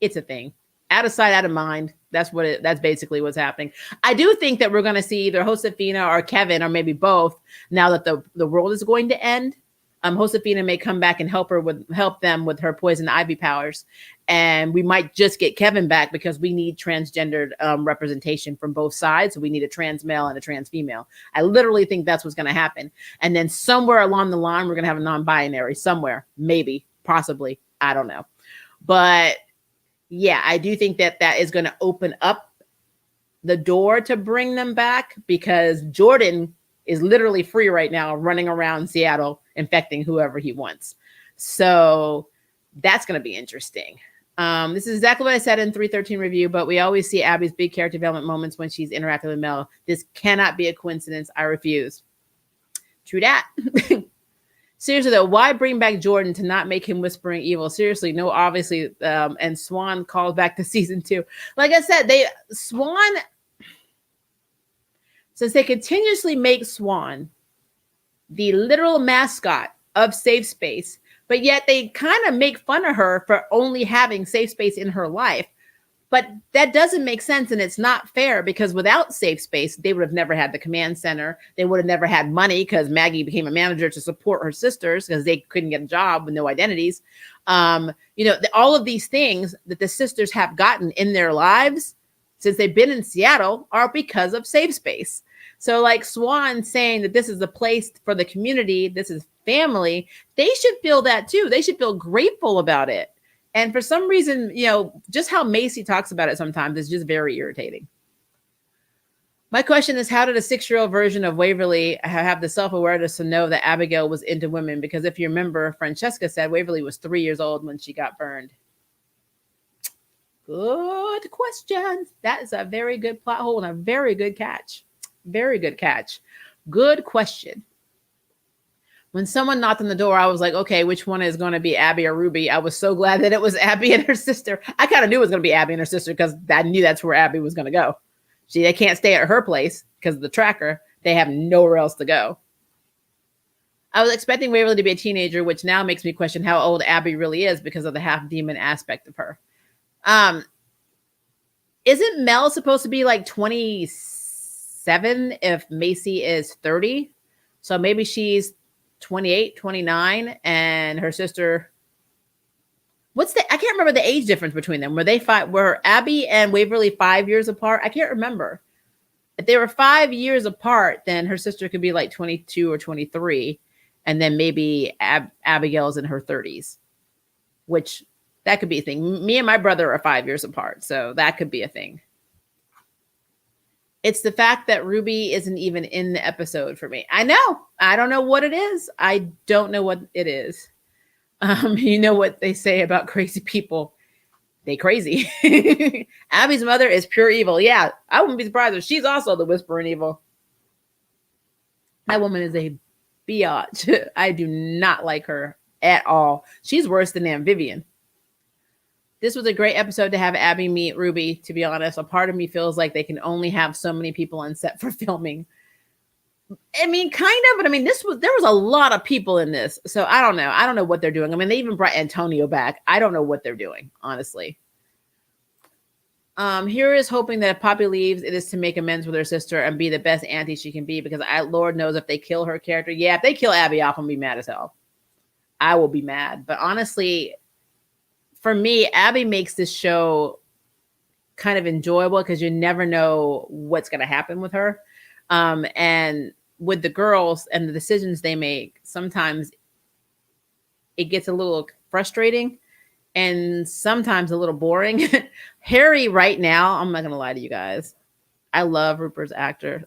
it's a thing. Out of sight, out of mind. That's basically what's happening. I do think that we're going to see either Josefina or Kevin, or maybe both, now that the world is going to end. Josefina may come back and help them with her poison ivy powers. And we might just get Kevin back because we need transgendered representation from both sides. So we need a trans male and a trans female. I literally think that's what's going to happen. And then somewhere along the line, we're going to have a non-binary somewhere, maybe, possibly. I don't know. But yeah, I do think that is going to open up the door to bring them back, because Jordan is literally free right now, running around Seattle, infecting whoever he wants. So that's going to be interesting. This is exactly what I said in 313 review, but we always see Abby's big character development moments when she's interacting with Mel. This cannot be a coincidence. I refuse. True that. Seriously though, why bring back Jordan to not make him whispering evil? Seriously, no, obviously. And Swan calls back to season 2. Like I said, Swan, since they continuously make Swan the literal mascot of Safe Space, but yet they kind of make fun of her for only having Safe Space in her life. But that doesn't make sense, and it's not fair, because without Safe Space, they would have never had the command center. They would have never had money, because Maggie became a manager to support her sisters because they couldn't get a job with no identities. All of these things that the sisters have gotten in their lives since they've been in Seattle are because of Safe Space. So like Swan saying that this is a place for the community, this is family, they should feel that too. They should feel grateful about it. And for some reason, just how Macy talks about it sometimes is just very irritating. My question is, how did a 6-year-old version of Waverly have the self-awareness to know that Abigail was into women? Because if you remember, Francesca said Waverly was 3 years old when she got burned. Good question. That is a very good plot hole and a very good catch. Very good catch. Good question. When someone knocked on the door, I was like, okay, which one is going to be Abby or Ruby? I was so glad that it was Abby and her sister. I kind of knew it was going to be Abby and her sister because I knew that's where Abby was going to go. They can't stay at her place because of the tracker. They have nowhere else to go. I was expecting Waverly to be a teenager, which now makes me question how old Abby really is because of the half-demon aspect of her. Isn't Mel supposed to be like 27 if Macy is 30? So maybe she's 28, 29, and her sister. I can't remember the age difference between them. Were Abby and Waverly 5 years apart? I can't remember. If they were 5 years apart, then her sister could be like 22 or 23, and then maybe Abigail's in her 30s, which that could be a thing. Me and my brother are 5 years apart, so that could be a thing. It's the fact that Ruby isn't even in the episode for me. I know. I don't know what it is. I don't know what it is. You know what they say about crazy people. They crazy. Abby's mother is pure evil. Yeah, I wouldn't be surprised if she's also the whispering evil. That woman is a biatch. I do not like her at all. She's worse than Aunt Vivian. This was a great episode to have Abby meet Ruby, to be honest. A part of me feels like they can only have so many people on set for filming. I mean, kind of, but I mean, there was a lot of people in this. So I don't know. I don't know what they're doing. I mean, they even brought Antonio back. I don't know what they're doing, honestly. Here is hoping that if Poppy leaves, it is to make amends with her sister and be the best auntie she can be, because Lord knows if they kill her character. Yeah, if they kill Abby off, I'm going to be mad as hell. I will be mad. But honestly, for me, Abby makes this show kind of enjoyable because you never know what's going to happen with her. And with the girls and the decisions they make, sometimes it gets a little frustrating and sometimes a little boring. Harry right now, I'm not going to lie to you guys. I love Rupert's actor.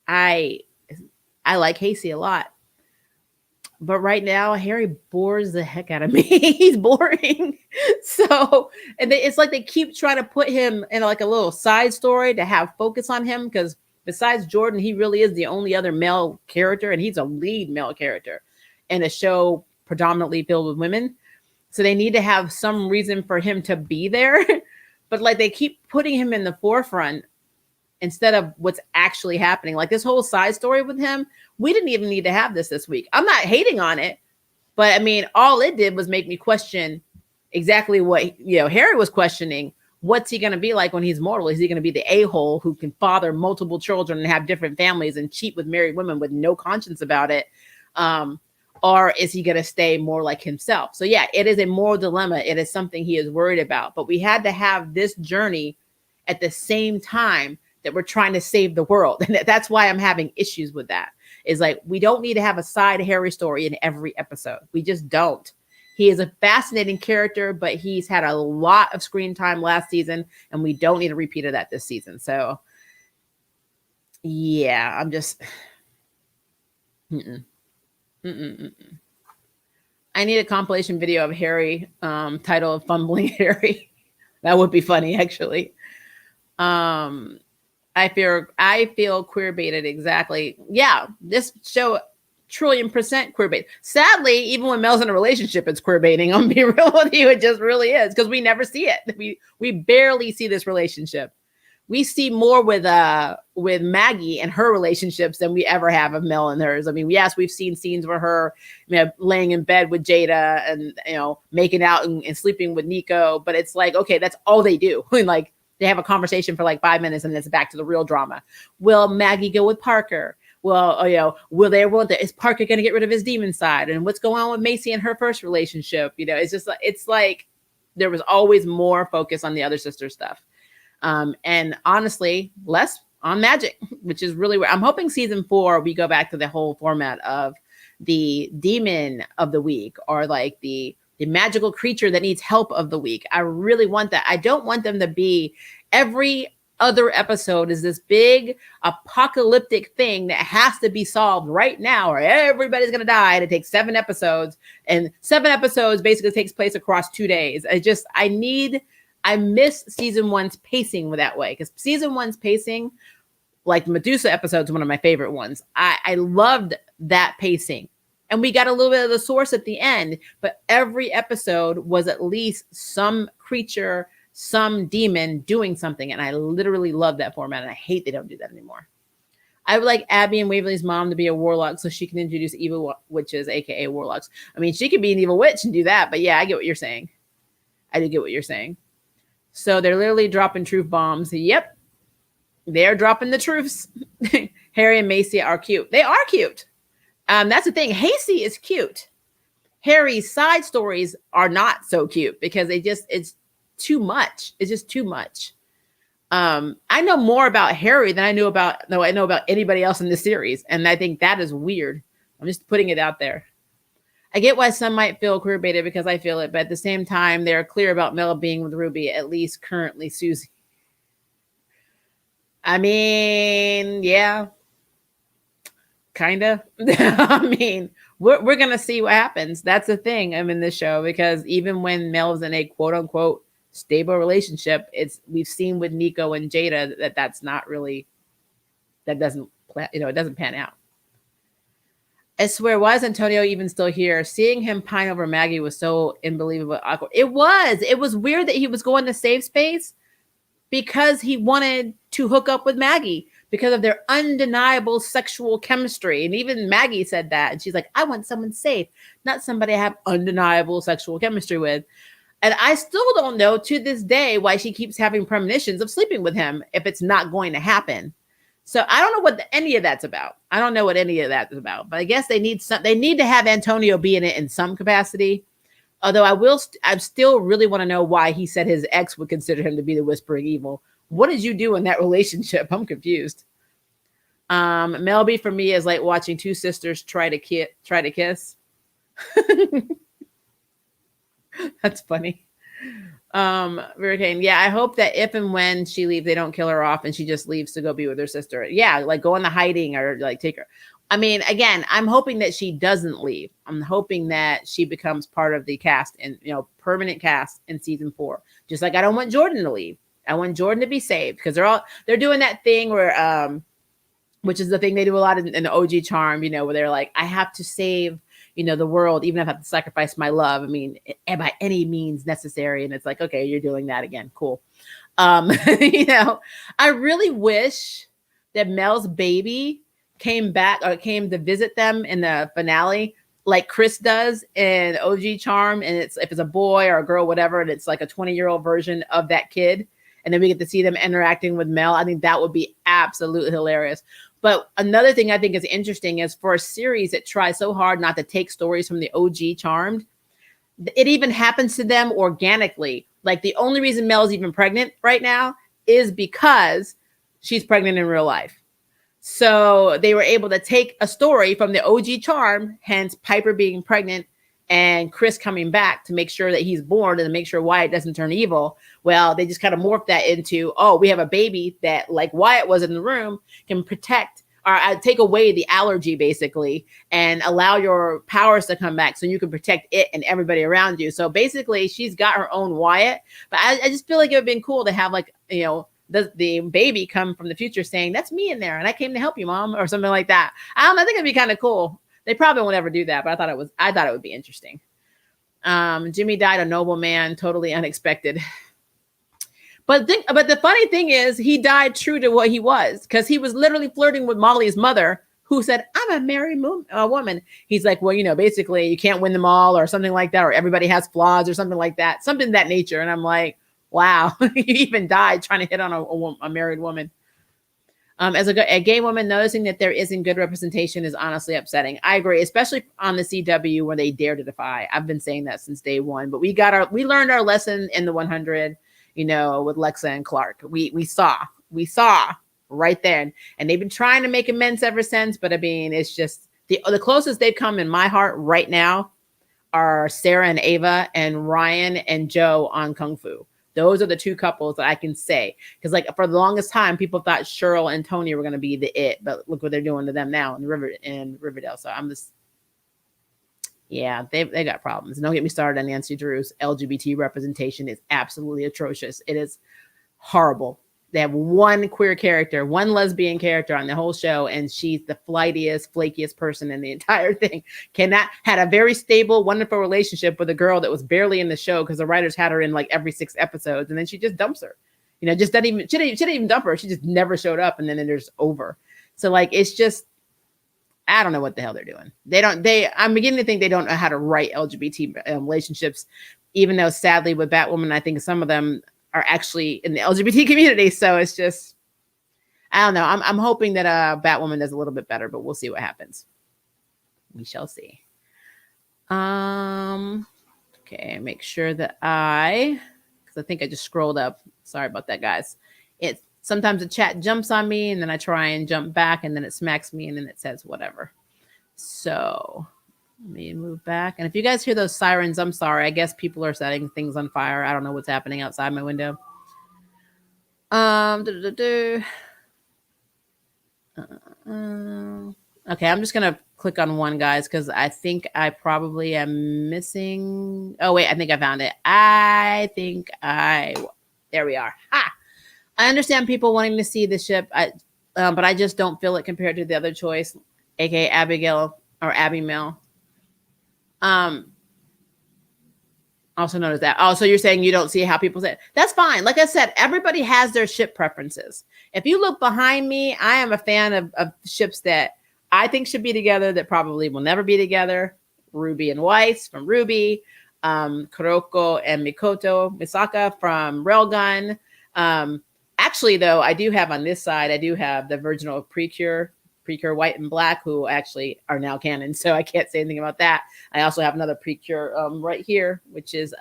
I like Hasey a lot. But right now, Harry bores the heck out of me. He's boring. So, and it's like they keep trying to put him in like a little side story to have focus on him, because besides Jordan, he really is the only other male character, and he's a lead male character in a show predominantly filled with women. So they need to have some reason for him to be there. But like they keep putting him in the forefront instead of what's actually happening. Like this whole side story with him, we didn't even need to have this week. I'm not hating on it, but I mean, all it did was make me question exactly what, Harry was questioning. What's he going to be like when he's mortal? Is he going to be the a-hole who can father multiple children and have different families and cheat with married women with no conscience about it? Or is he going to stay more like himself? So yeah, it is a moral dilemma. It is something he is worried about, but we had to have this journey at the same time that we're trying to save the world. And that's why I'm having issues with that. Is like, we don't need to have a side Harry story in every episode. We just don't. He is a fascinating character, but he's had a lot of screen time last season, and we don't need a repeat of that this season. So yeah, I'm just, I need a compilation video of Harry, titled Fumbling Harry. That would be funny, actually. Um, I feel queer baited, exactly. Yeah, this show trillion% queer bait. Sadly, even when Mel's in a relationship, it's queer baiting. I'm gonna be real with you, it just really is, because we never see it. We barely see this relationship. We see more with Maggie and her relationships than we ever have of Mel and hers. I mean, yes, we've seen scenes where her, laying in bed with Jada and making out and sleeping with Nico, but it's like, okay, that's all they do. Like, they have a conversation for like 5 minutes and then it's back to the real drama. Will Maggie go with Parker? Well, is Parker going to get rid of his demon side? And what's going on with Macy and her first relationship? It's just it's like there was always more focus on the other sister stuff. And honestly, less on magic, which is really where I'm hoping season 4, we go back to the whole format of the demon of the week, or like the magical creature that needs help of the week. I really want that. I don't want them to be every other episode is this big apocalyptic thing that has to be solved right now or everybody's going to die. And it takes 7 episodes, and 7 episodes basically takes place across 2 days. I miss season 1's pacing that way, because season 1's pacing, like Medusa episodes, one of my favorite ones. I loved that pacing. And we got a little bit of the source at the end, but every episode was at least some creature, some demon doing something. And I literally love that format. And I hate they don't do that anymore. I would like Abby and Waverly's mom to be a warlock so she can introduce evil witches, aka warlocks. I mean, she could be an evil witch and do that, but yeah, I get what you're saying. I do get what you're saying. So they're literally dropping truth bombs. Yep. They're dropping the truths. Harry and Macy are cute. They are cute. That's the thing. Hasty is cute. Harry's side stories are not so cute because it's too much. It's just too much. I know more about Harry than I know about anybody else in the series. And I think that is weird. I'm just putting it out there. I get why some might feel queer baited because I feel it, but at the same time, they're clear about Mel being with Ruby, at least currently Susie. I mean, yeah. Kind of. I mean, we're going to see what happens. That's the thing in this show, because even when Mel's in a quote unquote stable relationship, we've seen with Nico and Jada that's not really, it doesn't pan out. I swear, why is Antonio even still here? Seeing him pine over Maggie was so unbelievable awkward. It was weird that he was going to safe space because he wanted to hook up with Maggie, because of their undeniable sexual chemistry. And even Maggie said that. And she's like, I want someone safe, not somebody I have undeniable sexual chemistry with. And I still don't know to this day why she keeps having premonitions of sleeping with him if it's not going to happen. So I don't know what any of that's about. I don't know what any of that is about. But I guess they need to have Antonio be in it in some capacity. Although I still really want to know why he said his ex would consider him to be the whispering evil. What did you do in that relationship? I'm confused. Melby for me is like watching two sisters try to kiss. That's funny. Hurricane. Yeah, I hope that if and when she leaves, they don't kill her off and she just leaves to go be with her sister. Yeah, like go into hiding or like take her. I mean, again, I'm hoping that she doesn't leave. I'm hoping that she becomes part of the cast and permanent cast in season 4. Just like I don't want Jordan to leave. I want Jordan to be saved, because they're doing that thing where which is the thing they do a lot in the OG Charm, where they're like, I have to save, the world, even if I have to sacrifice my love. I mean, by any means necessary. And it's like, okay, you're doing that again. Cool. I really wish that Mel's baby came back or came to visit them in the finale, like Chris does in OG Charm. And if it's a boy or a girl, whatever, and it's like a 20-year-old version of that kid. And then we get to see them interacting with Mel. I think that would be absolutely hilarious. But another thing I think is interesting is for a series that tries so hard not to take stories from the OG Charmed, it even happens to them organically. Like the only reason Mel's even pregnant right now is because she's pregnant in real life. So they were able to take a story from the OG Charm, hence Piper being pregnant and Chris coming back to make sure that he's born and to make sure Wyatt doesn't turn evil. Well, they just kind of morphed that into, we have a baby that, like Wyatt was in the room, can protect take away the allergy basically and allow your powers to come back so you can protect it and everybody around you. So basically she's got her own Wyatt, but I just feel like it would have been cool to have like, the baby come from the future saying, that's me in there and I came to help you, Mom, or something like that. I think it'd be kind of cool. They probably won't ever do that, but I thought it would be interesting. Jimmy died a noble man, totally unexpected. But the funny thing is, he died true to what he was, because he was literally flirting with Molly's mother, who said, I'm a married woman. He's like, well, basically you can't win them all or something like that, or everybody has flaws or something like that, something of that nature. And I'm like, wow, he even died trying to hit on a married woman. As a gay woman, noticing that there isn't good representation is honestly upsetting. I agree, especially on the CW where they dare to defy. I've been saying that since day one, but we learned our lesson in the 100. With Lexa and Clark, we saw right then, and they've been trying to make amends ever since. But I mean, it's just the closest they've come in my heart right now are Sarah and Ava and Ryan and Joe on Kung Fu. Those are the two couples that I can say, because like for the longest time, people thought Cheryl and Tony were going to be the it, but look what they're doing to them now in Riverdale. So I'm just. Yeah, they got problems. Don't get me started on Nancy Drew's LGBT representation is absolutely atrocious. It is horrible. They have one queer character, one lesbian character on the whole show, and she's the flightiest, flakiest person in the entire thing. Had a very stable, wonderful relationship with a girl that was barely in the show because the writers had her in like every 6 episodes, and then she just dumps her. She didn't even dump her. She just never showed up, and then it's over. So like, it's just. I don't know what the hell they're doing. I'm beginning to think they don't know how to write LGBT relationships, even though sadly with Batwoman, I think some of them are actually in the LGBT community. So it's just, I don't know. I'm hoping that Batwoman does a little bit better, but we'll see what happens. We shall see. Okay. Make sure that because I think I just scrolled up. Sorry about that, guys. Sometimes the chat jumps on me and then I try and jump back and then it smacks me and then it says whatever. So let me move back. And if you guys hear those sirens, I'm sorry. I guess people are setting things on fire. I don't know what's happening outside my window. Okay, I'm just going to click on one, guys, because I think I probably am missing. Oh, wait, I think I found it. There we are. Ha! I understand people wanting to see the ship, but I just don't feel it compared to the other choice, aka Abigail or Abby Mill. Also known as that. Oh, so you're saying you don't see how people say it. That's fine. Like I said, everybody has their ship preferences. If you look behind me, I am a fan of ships that I think should be together that probably will never be together. Ruby and Weiss from Ruby, Kuroko and Misaka from Railgun. Actually, though, I do have on this side, I do have the original Precure White and Black, who actually are now canon. So I can't say anything about that. I also have another Precure right here, which is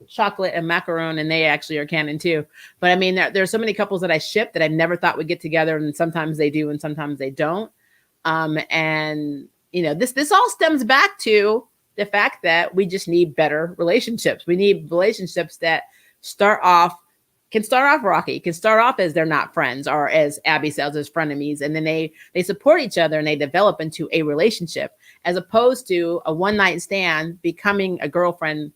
Chocolate and Macaron, and they actually are canon too. But I mean, there are so many couples that I ship that I never thought would get together, and sometimes they do, and sometimes they don't. And this all stems back to the fact that we just need better relationships. We need relationships that can start off rocky, can start off as they're not friends, or as Abby says, as frenemies. And then they support each other and they develop into a relationship, as opposed to a one night stand becoming a girlfriend,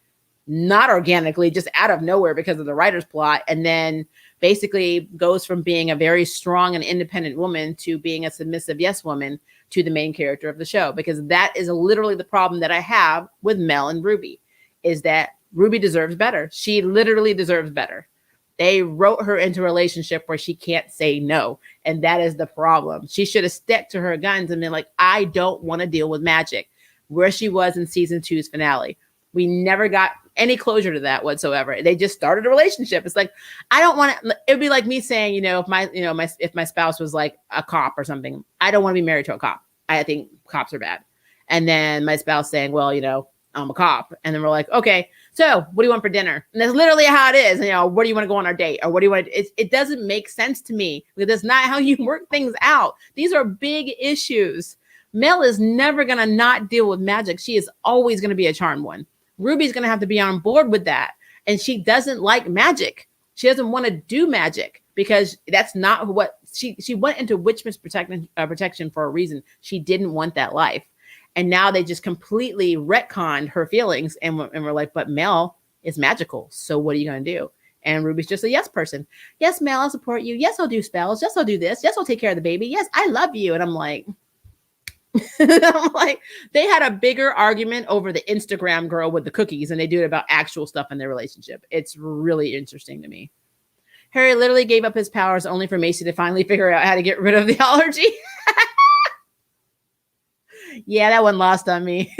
not organically, just out of nowhere because of the writer's plot. And then basically goes from being a very strong and independent woman to being a submissive yes woman to the main character of the show. Because that is literally the problem that I have with Mel and Ruby, is that Ruby deserves better. She literally deserves better. They wrote her into a relationship where she can't say no. And that is the problem. She should have stuck to her guns and been like, I don't want to deal with magic, where she was in season 2's finale. We never got any closure to that whatsoever. They just started a relationship. It's like, I don't want to, it'd be like me saying, if my spouse was like a cop or something, I don't want to be married to a cop. I think cops are bad. And then my spouse saying, well, I'm a cop. And then we're like, okay, so what do you want for dinner? And that's literally how it is. Where do you want to go on our date? Or what do you want to, it doesn't make sense to me, because that's not how you work things out. These are big issues. Mel is never going to not deal with magic. She is always going to be a charmed one. Ruby's going to have to be on board with that. And she doesn't like magic. She doesn't want to do magic because that's not what she went into witchman's protection for a reason. She didn't want that life. And now they just completely retconned her feelings and we're like, but Mel is magical. So what are you going to do? And Ruby's just a yes person. Yes, Mel, I'll support you. Yes, I'll do spells. Yes, I'll do this. Yes, I'll take care of the baby. Yes, I love you. And I'm like, they had a bigger argument over the Instagram girl with the cookies and they do it about actual stuff in their relationship. It's really interesting to me. Harry literally gave up his powers only for Macy to finally figure out how to get rid of the allergy. Yeah, that one lost on me.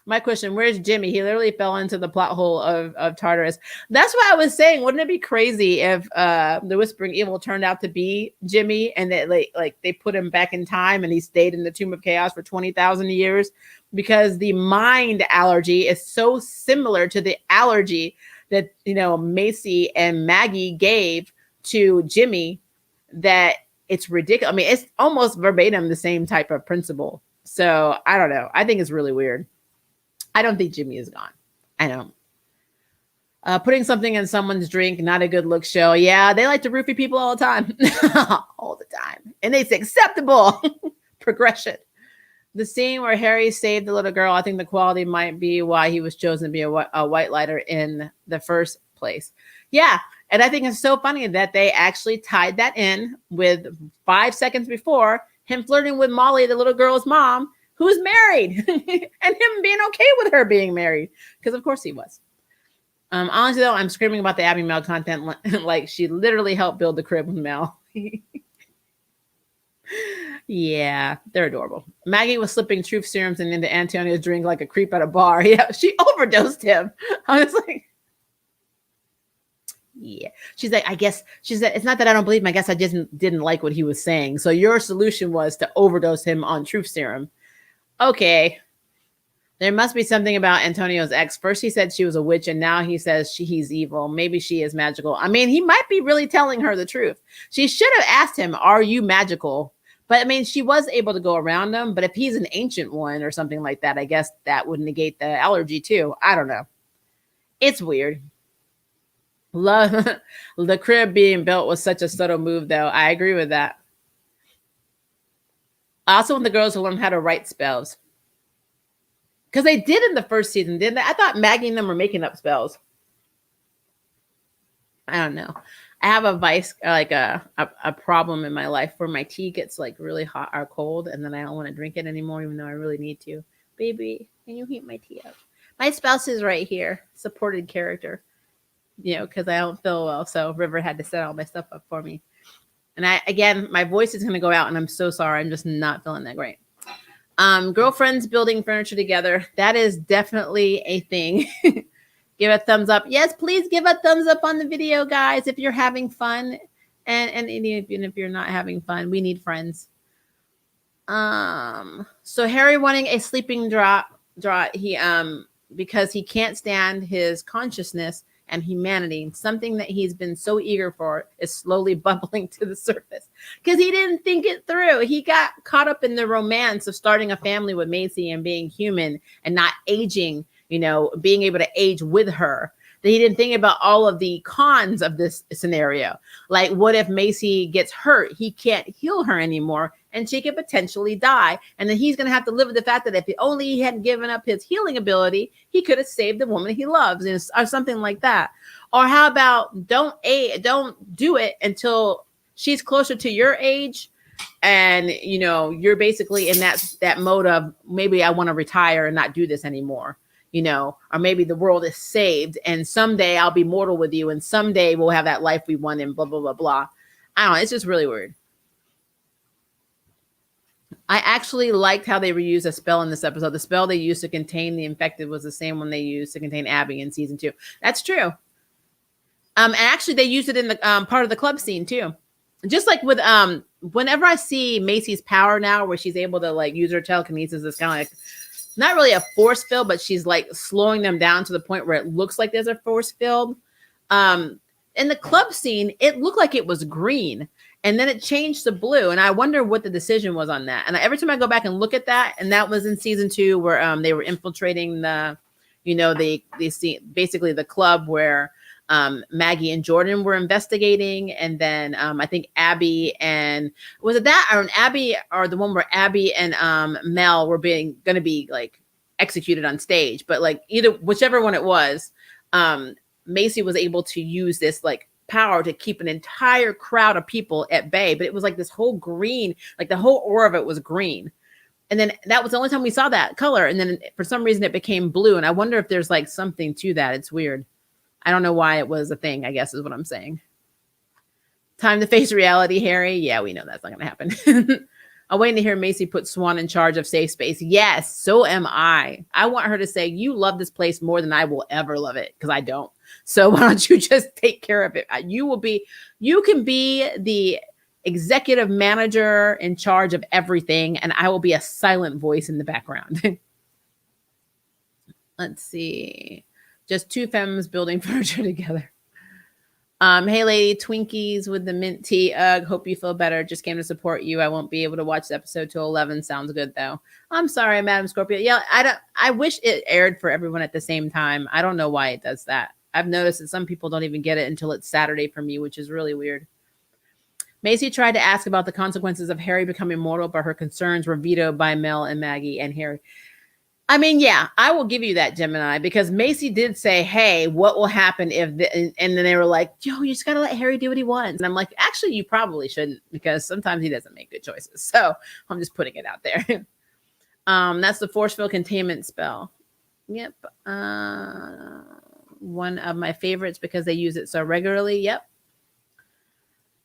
My question, where's Jimmy? He literally fell into the plot hole of Tartarus. That's what I was saying. Wouldn't it be crazy if the Whispering Evil turned out to be Jimmy and that like they put him back in time and he stayed in the Tomb of Chaos for 20,000 years? Because the mind allergy is so similar to the allergy that, Macy and Maggie gave to Jimmy that it's ridiculous. I mean, it's almost verbatim the same type of principle. So I don't know. I think it's really weird. I don't think Jimmy is gone. I don't. Putting something in someone's drink, not a good look show. Yeah, they like to roofie people all the time. All the time. And it's acceptable. Progression. The scene where Harry saved the little girl, I think the quality might be why he was chosen to be a white lighter in the first place. Yeah. And I think it's so funny that they actually tied that in with 5 seconds before him flirting with Molly, the little girl's mom, who's married, and him being okay with her being married. Because of course he was. Honestly, though, I'm screaming about the Abby Mel content like she literally helped build the crib with Mel. Yeah, they're adorable. Maggie was slipping truth serums into Antonio's drink like a creep at a bar. Yeah, she overdosed him. I was like, yeah. She's like, she said, it's not that I don't believe him. I guess I just didn't like what he was saying. So your solution was to overdose him on truth serum. Okay. There must be something about Antonio's ex. First he said she was a witch, and now he says he's evil. Maybe she is magical. I mean, he might be really telling her the truth. She should have asked him, are you magical? But I mean, she was able to go around him. But if he's an ancient one or something like that, I guess that would negate the allergy too. I don't know. It's weird. Love the crib being built was such a subtle move, though. I agree with that. I also want the girls to learn how to write spells. Because they did in the first season, didn't they? I thought Maggie and them were making up spells. I don't know. I have a vice, like a problem in my life where my tea gets like really hot or cold, and then I don't want to drink it anymore, even though I really need to. Baby, can you heat my tea up? My spouse is right here. Supported character. Because I don't feel well. So River had to set all my stuff up for me. And again, my voice is going to go out, and I'm so sorry. I'm just not feeling that great. Girlfriends building furniture together. That is definitely a thing. Give a thumbs up. Yes, please give a thumbs up on the video, guys, if you're having fun. And even if you're not having fun, we need friends. So Harry wanting a sleeping draught, he because he can't stand his consciousness and humanity, something that he's been so eager for is slowly bubbling to the surface because he didn't think it through. He got caught up in the romance of starting a family with Macy and being human and not aging, being able to age with her. That he didn't think about all of the cons of this scenario. Like, what if Macy gets hurt? He can't heal her anymore, and she could potentially die. And then he's going to have to live with the fact that if he hadn't given up his healing ability, he could have saved the woman he loves, or something like that. Or how about don't do it until she's closer to your age, and you're basically in that mode of maybe I want to retire and not do this anymore. Or maybe the world is saved and someday I'll be mortal with you and someday we'll have that life we want and blah, blah, blah, blah. I don't know. It's just really weird. I actually liked how they reused a spell in this episode. The spell they used to contain the infected was the same one they used to contain Abby in season 2. That's true. And actually they used it in the part of the club scene too. Just like with, whenever I see Macy's power now where she's able to like use her telekinesis, it's kind of like, not really a force field, but she's like slowing them down to the point where it looks like there's a force field. In the club scene, it looked like it was green and then it changed to blue. And I wonder what the decision was on that. And every time I go back and look at that, and that was in season 2 where they were infiltrating the, the basically the club where Maggie and Jordan were investigating, and then I think Abby and was it that or Abby or the one where Abby and Mel were going to be like executed on stage, but like either whichever one it was, Macy was able to use this like power to keep an entire crowd of people at bay. But it was like this whole green, like the whole aura of it was green. And then that was the only time we saw that color. And then for some reason it became blue. And I wonder if there's like something to that. It's weird. I don't know why it was a thing, I guess is what I'm saying. Time to face reality, Harry. Yeah, we know that's not going to happen. I'm waiting to hear Macy put Swan in charge of Safe Space. Yes, so am I. I want her to say, you love this place more than I will ever love it, because I don't. So why don't you just take care of it? You can be the executive manager in charge of everything, and I will be a silent voice in the background. Let's see. Just two femmes building furniture together. Hey lady, Twinkies with the mint tea. Hope you feel better. Just came to support you. I won't be able to watch the episode till 11. Sounds good though. I'm sorry, Madam Scorpio. Yeah, I wish it aired for everyone at the same time. I don't know why it does that. I've noticed that some people don't even get it until it's Saturday for me, which is really weird. Macy tried to ask about the consequences of Harry becoming mortal, but her concerns were vetoed by Mel and Maggie and Harry. I mean, yeah, I will give you that, Gemini, because Macy did say, hey, what will happen if, and then they were like, yo, you just got to let Harry do what he wants. And I'm like, actually, you probably shouldn't, because sometimes he doesn't make good choices. So I'm just putting it out there. That's the force field containment spell. Yep. One of my favorites because they use it so regularly. Yep.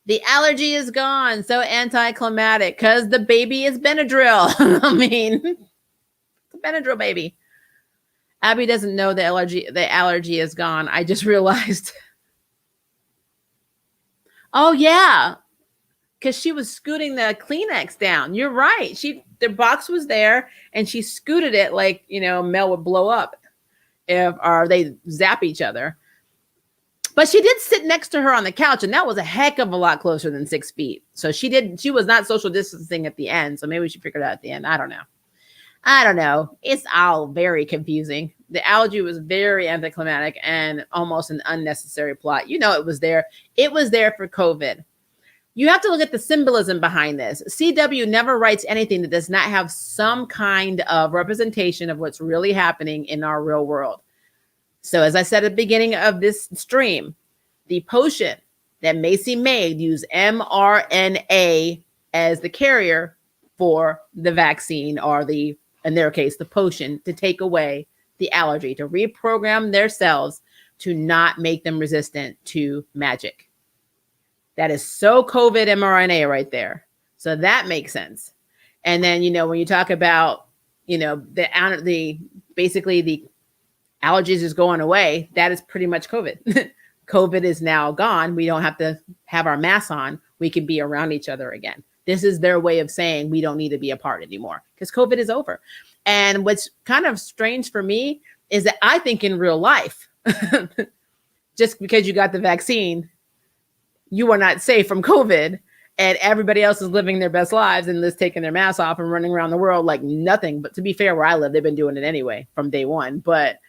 The allergy is gone. So anticlimactic because the baby is Benadryl. I mean... Benadryl baby. Abby doesn't know the allergy is gone. I just realized. Oh yeah, because she was scooting the Kleenex down. You're right. The box was there, and she scooted it like Mel would blow up or they zap each other. But she did sit next to her on the couch, and that was a heck of a lot closer than 6 feet. So she was not social distancing at the end. So maybe she figured it out at the end. I don't know. It's all very confusing. The allergy was very anticlimactic and almost an unnecessary plot. It was there. It was there for COVID. You have to look at the symbolism behind this. CW never writes anything that does not have some kind of representation of what's really happening in our real world. So as I said at the beginning of this stream, the potion that Macy made used mRNA as the carrier for the vaccine or in their case, the potion to take away the allergy, to reprogram their cells to not make them resistant to magic. That is so COVID mRNA right there. So that makes sense. And then, when you talk about, basically the allergies is going away, that is pretty much COVID. COVID is now gone. We don't have to have our masks on. We can be around each other again. This is their way of saying we don't need to be apart anymore because COVID is over. And what's kind of strange for me is that I think in real life, just because you got the vaccine, you are not safe from COVID, and everybody else is living their best lives and just taking their masks off and running around the world like nothing. But to be fair, where I live, they've been doing it anyway from day one. But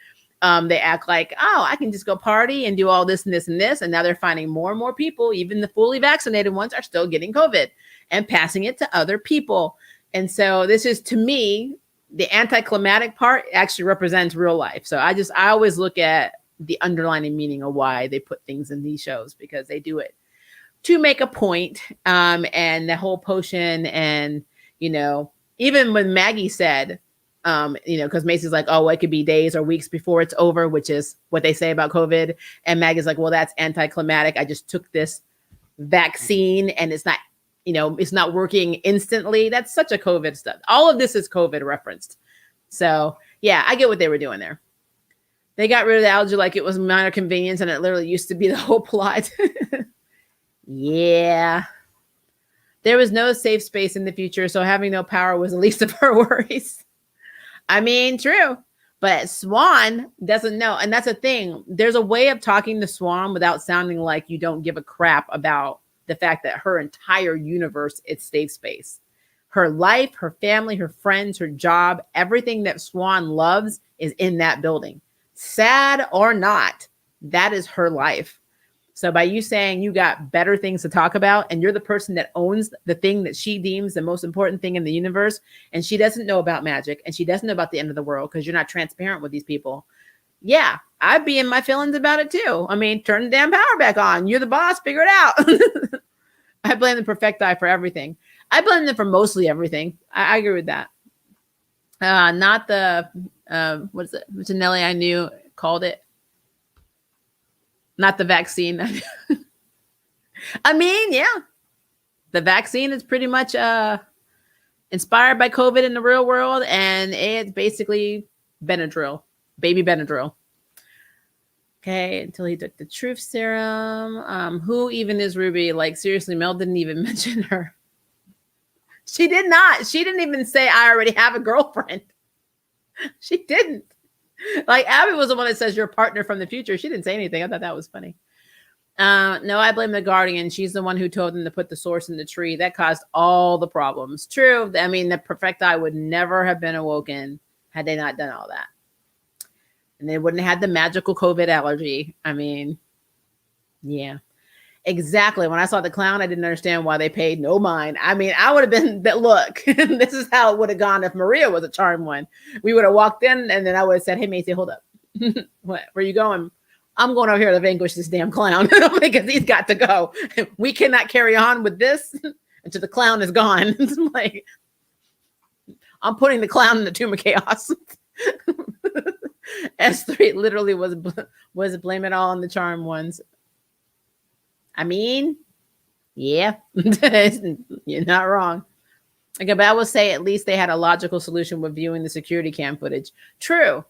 they act like, oh, I can just go party and do all this and this and this. And now they're finding more and more people, even the fully vaccinated ones, are still getting COVID and passing it to other people. And so this is, to me, the anticlimactic part actually represents real life. So I always look at the underlying meaning of why they put things in these shows, because they do it to make a point. And the whole potion and, even when Maggie said, because Macy's like, oh, it could be days or weeks before it's over, which is what they say about COVID. And Maggie's like, well, that's anticlimactic. I just took this vaccine and it's not, it's not working instantly. That's such a COVID stuff. All of this is COVID referenced. So yeah, I get what they were doing there. They got rid of the allergy like it was minor convenience, and it literally used to be the whole plot. Yeah. There was no safe space in the future, so having no power was the least of her worries. I mean, true. But Swan doesn't know. And that's a thing. There's a way of talking to Swan without sounding like you don't give a crap about the fact that her entire universe is safe space. Her life, her family, her friends, her job, everything that Swan loves is in that building. Sad or not, That is her life. So by you saying you got better things to talk about and you're the person that owns the thing that she deems the most important thing in the universe, and she doesn't know about magic and she doesn't know about the end of the world because you're not transparent with these people. Yeah, I'd be in my feelings about it too. I mean, turn the damn power back on. You're the boss. Figure it out. I blame the perfecti for everything. I blame them for mostly everything. I agree with that. Not the, what is it? Janelli, I knew called it. Not the vaccine. I mean, yeah. The vaccine is pretty much inspired by COVID in the real world, and it's basically Benadryl, baby Benadryl. Okay, until he took the truth serum. Who even is Ruby? Like, seriously, Mel didn't even mention her. She did not. She didn't even say, I already have a girlfriend. She didn't. Like, Abby was the one that says you're a partner from the future. She didn't say anything. I thought that was funny. No, I blame the Guardian. She's the one who told them to put the source in the tree. That caused all the problems. True. I mean, the perfecti would never have been awoken had they not done all that. And they wouldn't have had the magical COVID allergy. I mean, yeah. Exactly. When I saw the clown, I didn't understand why they paid no mind. I mean, I would have been that. Look, this is how it would have gone if Maria was a charmed one. We would have walked in, and then I would have said, "Hey, Macy, hold up. What? Where are you going?" I'm going over here to vanquish this damn clown because he's got to go. We cannot carry on with this until the clown is gone. Like, I'm putting the clown in the tomb of chaos. S3 literally was blame it all on the charmed ones. I mean, yeah, you're not wrong. Okay, but I will say at least they had a logical solution with viewing the security cam footage. True.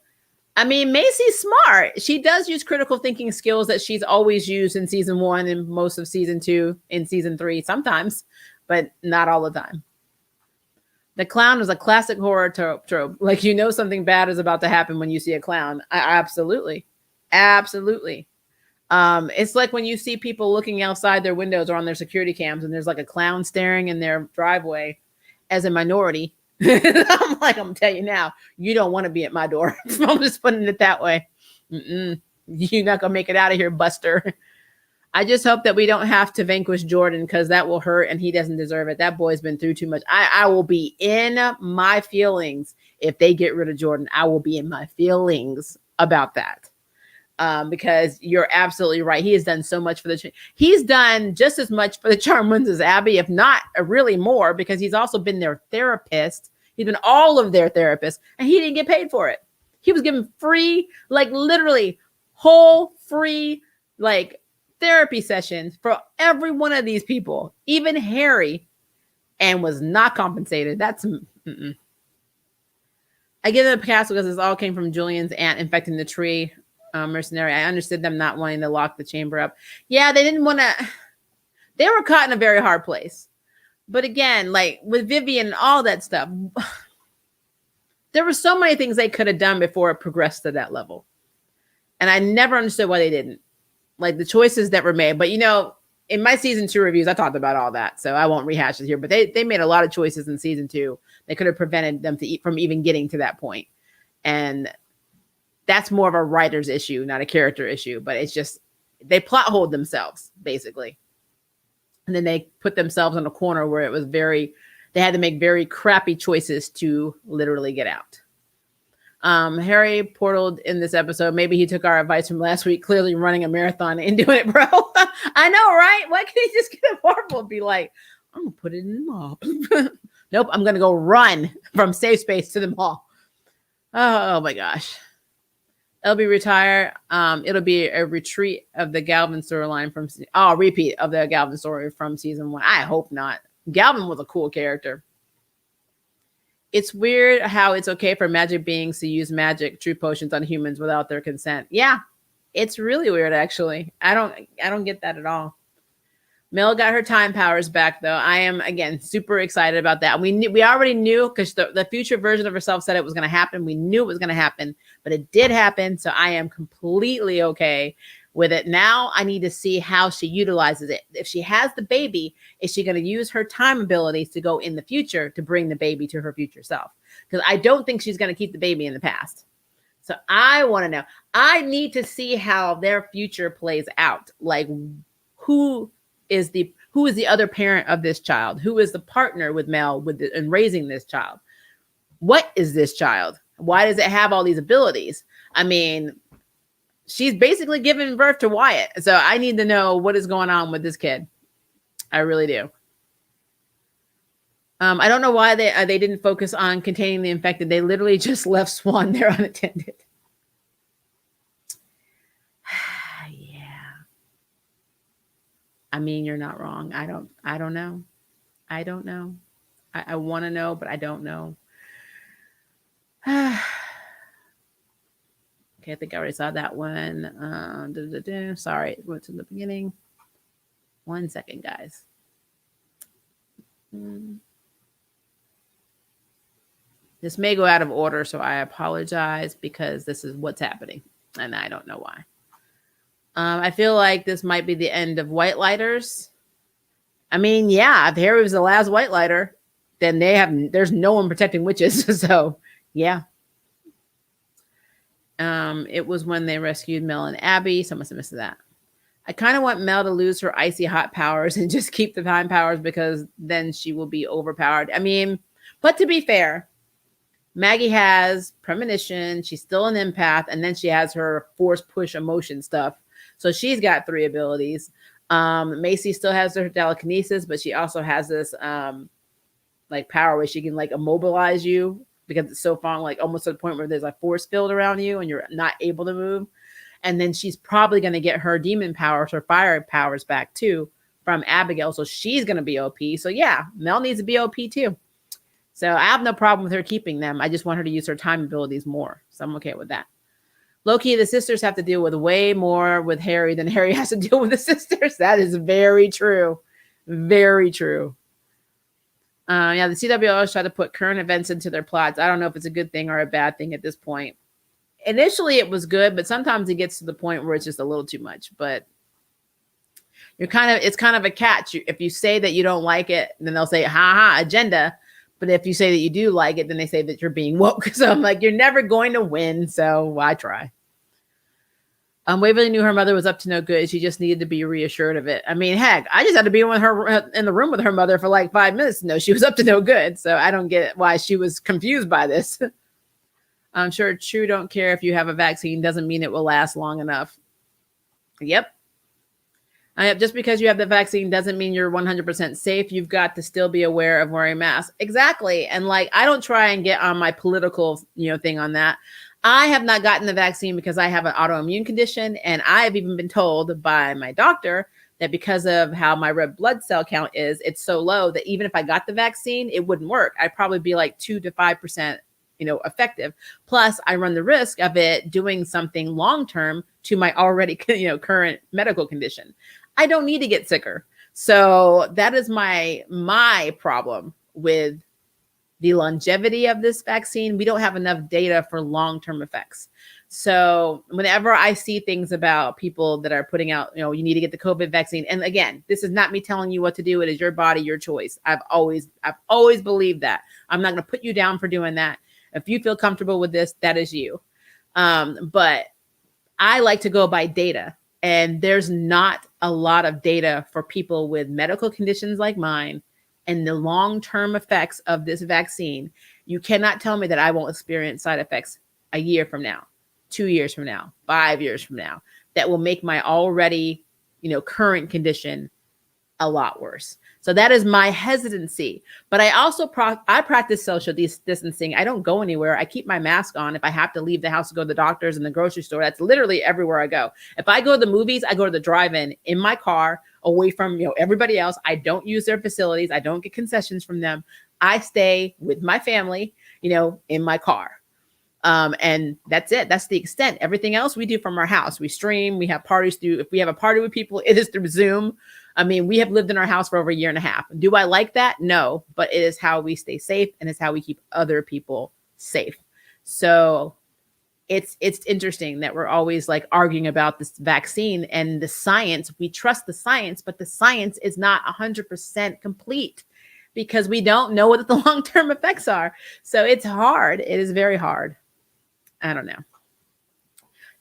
I mean, Macy's smart. She does use critical thinking skills that she's always used in season 1 and most of season 2, in season 3 sometimes, but not all the time. The clown was a classic horror trope. Like, you know something bad is about to happen when you see a clown. Absolutely. Absolutely. It's like when you see people looking outside their windows or on their security cams and there's like a clown staring in their driveway as a minority. I'm like, I'm telling you now, you don't want to be at my door. I'm just putting it that way. You're not going to make it out of here, Buster. I just hope that we don't have to vanquish Jordan because that will hurt and he doesn't deserve it. That boy's been through too much. I will be in my feelings if they get rid of Jordan. I will be in my feelings about that. Because you're absolutely right. He has done so much for the he's done just as much for the charmed ones as Abby, if not really more, because he's also been their therapist. He's been all of their therapists, and he didn't get paid for it. He was given free, like literally whole free, like therapy sessions for every one of these people, even Harry, and was not compensated. That's I give it a pass because this all came from Julian's aunt infecting the tree. Mercenary. I understood them not wanting to lock the chamber up. Yeah, they didn't want to. They were caught in a very hard place. But again, like with Vivian and all that stuff, there were so many things they could have done before it progressed to that level. And I never understood why they didn't. Like the choices that were made. But, you know, in my season 2 reviews, I talked about all that. So I won't rehash it here. But they made a lot of choices in season 2 that could have prevented them from even getting to that point. And that's more of a writer's issue, not a character issue. But it's just, they plot hold themselves, basically. And then they put themselves in a corner where it was they had to make very crappy choices to literally get out. Harry portaled in this episode. Maybe he took our advice from last week, clearly running a marathon and doing it, bro. I know, right? Why can't he just get a marble and be like, I'm going to put it in the mall. Nope, I'm going to go run from safe space to the mall. Oh my gosh. LB retire. It'll be a retreat of the Galvin storyline repeat of the Galvin story from season 1. I hope not. Galvin was a cool character. It's weird how it's okay for magic beings to use magic true potions on humans without their consent. Yeah, it's really weird, actually. I don't get that at all. Mel got her time powers back, though. I am, again, super excited about that. We already knew because the future version of herself said it was going to happen. We knew it was going to happen, but it did happen. So I am completely okay with it. Now I need to see how she utilizes it. If she has the baby, is she going to use her time abilities to go in the future to bring the baby to her future self? Because I don't think she's going to keep the baby in the past. So I want to know. I need to see how their future plays out. Like who who is the other parent of this child? Who is the partner with Mel in raising this child? What is this child? Why does it have all these abilities? I mean, she's basically giving birth to Wyatt. So I need to know what is going on with this kid. I really do. I don't know why they didn't focus on containing the infected. They literally just left Swan there unattended. Yeah. I mean, you're not wrong. I don't know. I don't know. I want to know, but I don't know. Okay, I think I already saw that one. Sorry, it went to the beginning. 1 second, guys. This may go out of order, so I apologize because this is what's happening, and I don't know why. I feel like this might be the end of White Lighters. I mean, yeah, if Harry was the last White Lighter, then there's no one protecting witches. So, yeah. It was when they rescued Mel and Abby. So I must have missed that. I kind of want Mel to lose her icy hot powers and just keep the time powers because then she will be overpowered. I mean, but to be fair, Maggie has premonition. She's still an empath. And then she has her force push emotion stuff. So she's got 3 abilities. Macy still has her telekinesis, but she also has this like power where she can like immobilize you because it's so far, like almost to the point where there's like force field around you and you're not able to move. And then she's probably going to get her demon powers, her fire powers back too from Abigail. So she's going to be OP. So yeah, Mel needs to be OP too. So I have no problem with her keeping them. I just want her to use her time abilities more. So I'm okay with that. Low-key, the sisters have to deal with way more with Harry than Harry has to deal with the sisters. That is very true. Very true. Yeah, the CW always try to put current events into their plots. I don't know if it's a good thing or a bad thing at this point. Initially, it was good, but sometimes it gets to the point where it's just a little too much. But it's kind of a catch. If you say that you don't like it, then they'll say, ha, agenda. But if you say that you do like it, then they say that you're being woke. So I'm like, you're never going to win. So why try? Waverly knew her mother was up to no good. She just needed to be reassured of it. I mean, heck, I just had to be with her in the room with her mother for like 5 minutes to know she was up to no good. So I don't get why she was confused by this. I'm sure True don't care if you have a vaccine doesn't mean it will last long enough. Yep. Just because you have the vaccine doesn't mean you're 100% safe. You've got to still be aware of wearing masks. Exactly. And like, I don't try and get on my political, thing on that. I have not gotten the vaccine because I have an autoimmune condition. And I have even been told by my doctor that because of how my red blood cell count is, it's so low that even if I got the vaccine, it wouldn't work. I'd probably be like 2 to 5%, effective. Plus, I run the risk of it doing something long-term to my already, current medical condition. I don't need to get sicker. So that is my problem with the longevity of this vaccine. We don't have enough data for long-term effects. So whenever I see things about people that are putting out, you need to get the COVID vaccine. And again, this is not me telling you what to do. It is your body, your choice. I've always believed that. I'm not going to put you down for doing that. If you feel comfortable with this, that is you. But I like to go by data. And there's not a lot of data for people with medical conditions like mine and the long-term effects of this vaccine. You cannot tell me that I won't experience side effects a year from now, 2 years from now, 5 years from now, that will make my already, current condition a lot worse. So that is my hesitancy. But I also I practice social distancing. I don't go anywhere. I keep my mask on. If I have to leave the house to go to the doctors and the grocery store, that's literally everywhere I go. If I go to the movies, I go to the drive-in in my car, away from everybody else. I don't use their facilities. I don't get concessions from them. I stay with my family, in my car. And that's it. That's the extent. Everything else we do from our house. We stream, we have parties if we have a party with people, it is through Zoom. I mean, we have lived in our house for over a year and a half. Do I like that? No, but it is how we stay safe and it's how we keep other people safe. So it's interesting that we're always like arguing about this vaccine and the science. We trust the science, but the science is not 100% complete because we don't know what the long-term effects are. So it's hard. It is very hard. I don't know.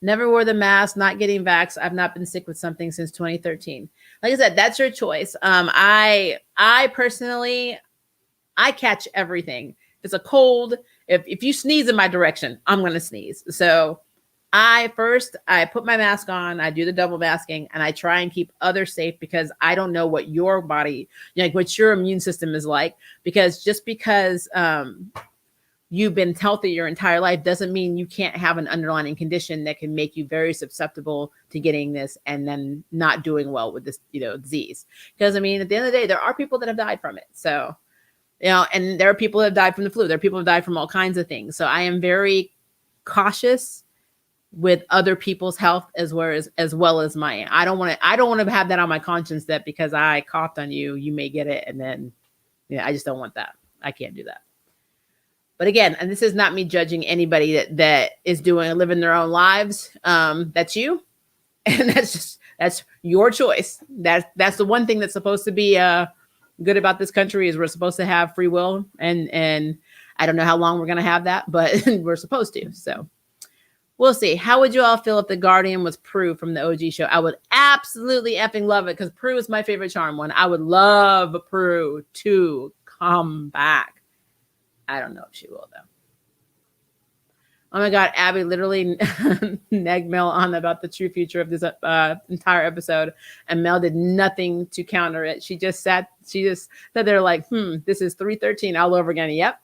Never wore the mask, not getting vaxxed. I've not been sick with something since 2013. Like I said, that's your choice. I personally, I catch everything. If it's a cold, if you sneeze in my direction, I'm gonna sneeze. So I put my mask on, I do the double masking, and I try and keep others safe because I don't know what your body, like what your immune system is like. Because just because you've been healthy your entire life doesn't mean you can't have an underlying condition that can make you very susceptible to getting this and then not doing well with this, disease. Because I mean, at the end of the day, there are people that have died from it. So, and there are people that have died from the flu. There are people that have died from all kinds of things. So I am very cautious with other people's health as well as mine. I don't want to have that on my conscience that because I coughed on you, you may get it. And then, I just don't want that. I can't do that. But again, and this is not me judging anybody that is living their own lives. That's you. And that's your choice. That's the one thing that's supposed to be good about this country is we're supposed to have free will. And I don't know how long we're going to have that, but we're supposed to. So we'll see. How would you all feel if the Guardian was Prue from the OG show? I would absolutely effing love it because Prue is my favorite charm one. I would love Prue to come back. I don't know if she will, though. Oh, my God. Abby literally negged Mel on about the true future of this entire episode. And Mel did nothing to counter it. She just said there like, this is 313 all over again. Yep.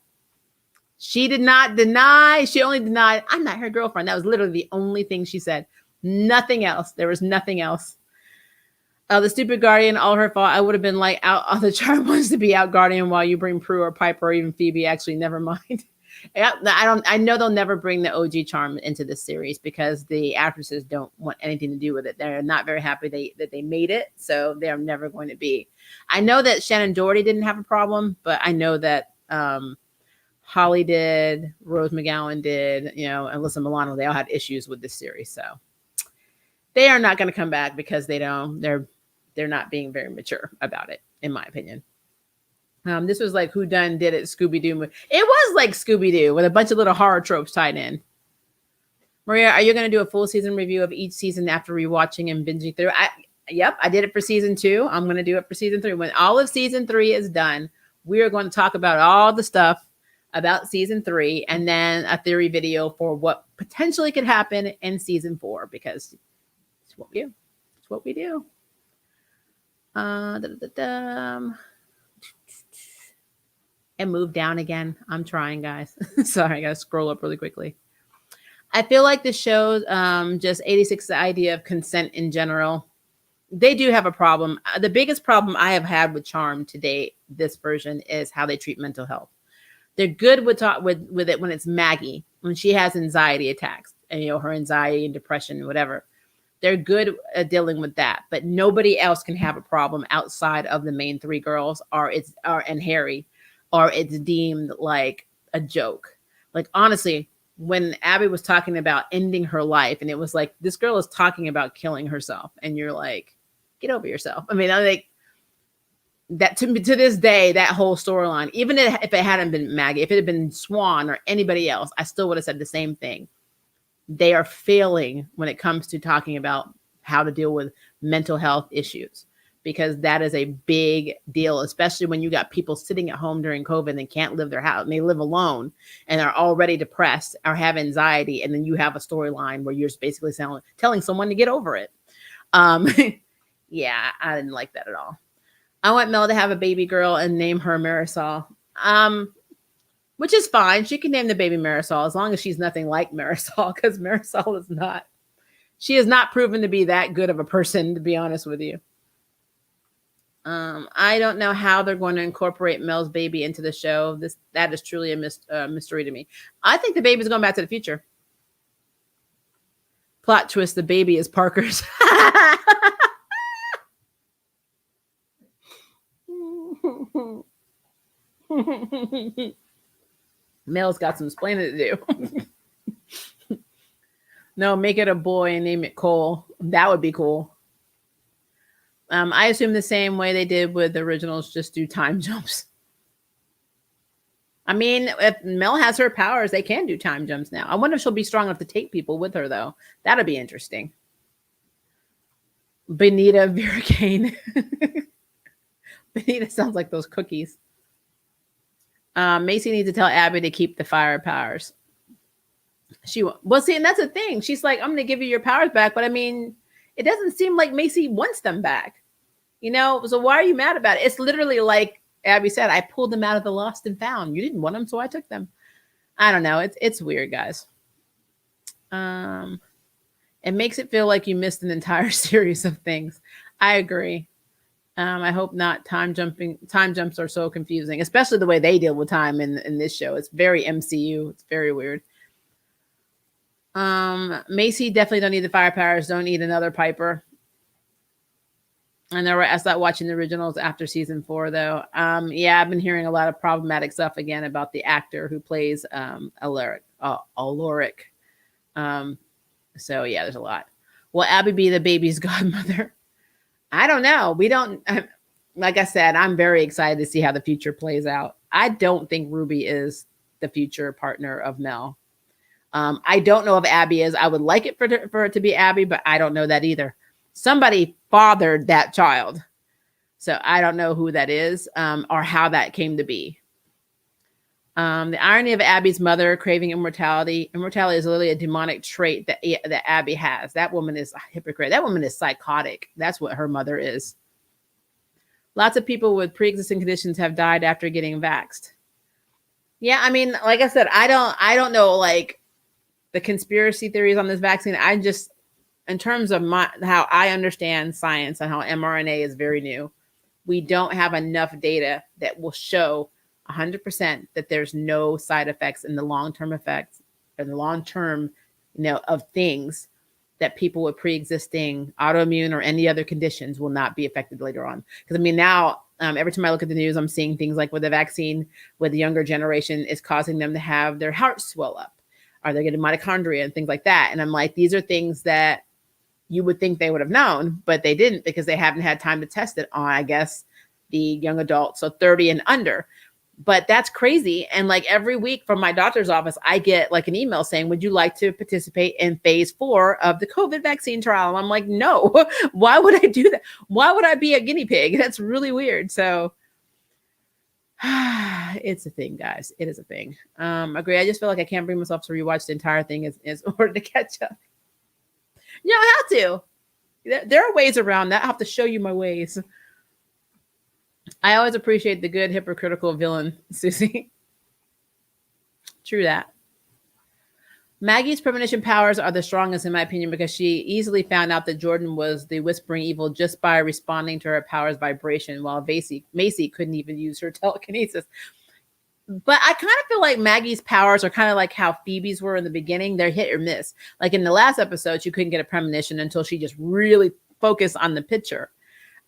She did not deny. She only denied, I'm not her girlfriend. That was literally the only thing she said. Nothing else. There was nothing else. The stupid Guardian, all her fault. I would have been like, out. The charm wants to be out Guardian while you bring Prue or Piper or even Phoebe. Actually, never mind. I know they'll never bring the OG charm into this series because the actresses don't want anything to do with it. They're not very happy that they made it, so they're never going to be. I know that Shannon Doherty didn't have a problem, but I know that Holly did, Rose McGowan did, and Alyssa Milano. They all had issues with this series, so they are not going to come back because they're not being very mature about it, in my opinion. This was like Who Done Did It, Scooby-Doo. It was like Scooby-Doo with a bunch of little horror tropes tied in. Maria, are you going to do a full season review of each season after rewatching and binging through? Yep, I did it for season 2. I'm going to do it for season 3. When all of season 3 is done, we are going to talk about all the stuff about season 3 and then a theory video for what potentially could happen in season 4 because it's what we do. It's what we do. And move down again. I'm trying, guys. Sorry, I gotta scroll up really quickly. I feel like the show just 86 the idea of consent in general. They do have a problem. The biggest problem I have had with Charm to date, this version, is how they treat mental health. They're good with it when it's Maggie, when she has anxiety attacks and her anxiety and depression and whatever. They're good at dealing with that, but nobody else can have a problem outside of the main 3 girls and Harry, or it's deemed like a joke. Like, honestly, when Abby was talking about ending her life and it was like, this girl is talking about killing herself and you're like, get over yourself. I mean, I'm like, that to this day, that whole storyline, even if it hadn't been Maggie, if it had been Swan or anybody else, I still would have said the same thing. They are failing when it comes to talking about how to deal with mental health issues, because that is a big deal, especially when you got people sitting at home during COVID and can't leave their house and they live alone and are already depressed or have anxiety. And then you have a storyline where you're basically telling someone to get over it. Yeah, I didn't like that at all. I want Mel to have a baby girl and name her Marisol. Which is fine. She can name the baby Marisol as long as she's nothing like Marisol, because Marisol is not. She has not proven to be that good of a person, to be honest with you. I don't know how they're going to incorporate Mel's baby into the show. That is truly a mystery to me. I think the baby's going back to the future. Plot twist: the baby is Parker's. Mel's got some explaining to do. No, make it a boy and name it Cole. That would be cool. I assume the same way they did with the originals, just do time jumps. I mean, if Mel has her powers, they can do time jumps now. I wonder if she'll be strong enough to take people with her, though. That'll be interesting. Benita Viricane. Benita sounds like those cookies. Macy needs to tell Abby to keep the fire powers. Well, see, and that's the thing. She's like, I'm going to give you your powers back, but I mean, it doesn't seem like Macy wants them back. So why are you mad about it? It's literally like Abby said, I pulled them out of the lost and found. You didn't want them, so I took them. I don't know. It's weird, guys. It makes it feel like you missed an entire series of things. I agree. I hope not. Time jumps are so confusing, especially the way they deal with time in this show. It's very MCU. It's very weird. Macy definitely don't need the fire powers. Don't need another Piper. I stopped watching the originals after season 4, though. Yeah, I've been hearing a lot of problematic stuff again about the actor who plays Alaric. So yeah, there's a lot. Will Abby be the baby's godmother? I don't know. Like I said, I'm very excited to see how the future plays out. I don't think Ruby is the future partner of Mel. I don't know if Abby is. I would like it for it to be Abby, but I don't know that either. Somebody fathered that child. So I don't know who that is or how that came to be. The irony of Abby's mother craving immortality. Immortality is literally a demonic trait that Abby has. That woman is a hypocrite. That woman is psychotic. That's what her mother is. Lots of people with pre-existing conditions have died after getting vaxxed. Yeah, I mean, like I said, I don't know like the conspiracy theories on this vaccine. I just, in terms of how I understand science and how mRNA is very new, we don't have enough data that will show 100% that there's no side effects in the long-term effects and the long-term, of things that people with pre-existing autoimmune or any other conditions will not be affected later on. Because I mean, now every time I look at the news, I'm seeing things like with the vaccine, with the younger generation is causing them to have their hearts swell up, or they're getting mitochondria and things like that. And I'm like, these are things that you would think they would have known, but they didn't because they haven't had time to test it on, I guess, the young adults, so 30 and under. But that's crazy. And like every week from my doctor's office, I get like an email saying, would you like to participate in phase 4 of the COVID vaccine trial? And I'm like, no, why would I do that? Why would I be a guinea pig? That's really weird. So it's a thing, guys. It is a thing. Agree. I just feel like I can't bring myself to rewatch the entire thing in order to catch up. You don't have to. There are ways around that. I have to show you my ways. I always appreciate the good hypocritical villain, Susie. True that. Maggie's premonition powers are the strongest, in my opinion, because she easily found out that Jordan was the whispering evil just by responding to her power's vibration, while Macy couldn't even use her telekinesis. But I kind of feel like Maggie's powers are kind of like how Phoebe's were in the beginning. They're hit or miss. Like in the last episode, she couldn't get a premonition until she just really focused on the picture.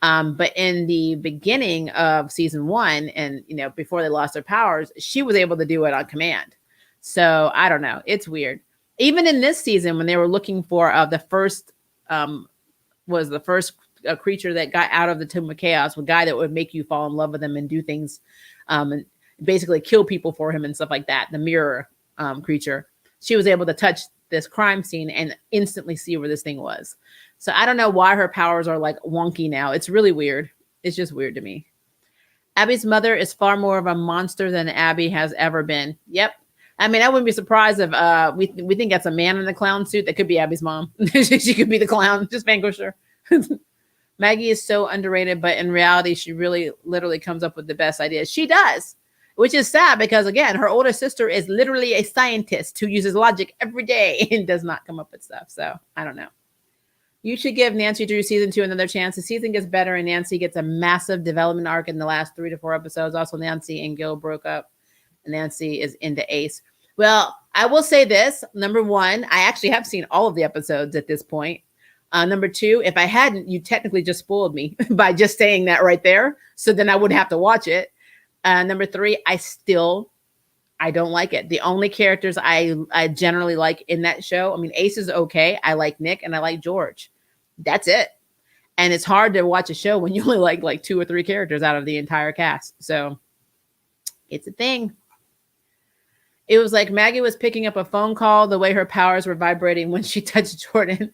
But in the beginning of season 1 and, before they lost their powers, she was able to do it on command. So I don't know. It's weird. Even in this season, when they were looking for the first creature that got out of the Tomb of Chaos, a guy that would make you fall in love with him and do things, and basically kill people for him and stuff like that. The mirror creature, she was able to touch this crime scene and instantly see where this thing was. So I don't know why her powers are like wonky now. It's really weird. It's just weird to me. Abby's mother is far more of a monster than Abby has ever been. Yep. I mean, I wouldn't be surprised if we think that's a man in a clown suit. That could be Abby's mom. She could be the clown. Just vanquish her. Maggie is so underrated, but in reality, she really literally comes up with the best ideas. She does, which is sad because, again, her older sister is literally a scientist who uses logic every day and does not come up with stuff. So I don't know. You should give Nancy Drew season 2 another chance. The season gets better and Nancy gets a massive development arc in the last 3 to 4 episodes. Also, Nancy and Gil broke up. Nancy is into Ace. Well, I will say this. Number 1, I actually have seen all of the episodes at this point. Number 2, if I hadn't, you technically just spoiled me by just saying that right there. So then I wouldn't have to watch it. Number 3, I don't like it. The only characters I generally like in that show, I mean, Ace is okay. I like Nick and I like George. That's it. And it's hard to watch a show when you only like 2 or 3 characters out of the entire cast. So it's a thing. It was like Maggie was picking up a phone call the way her powers were vibrating when she touched Jordan.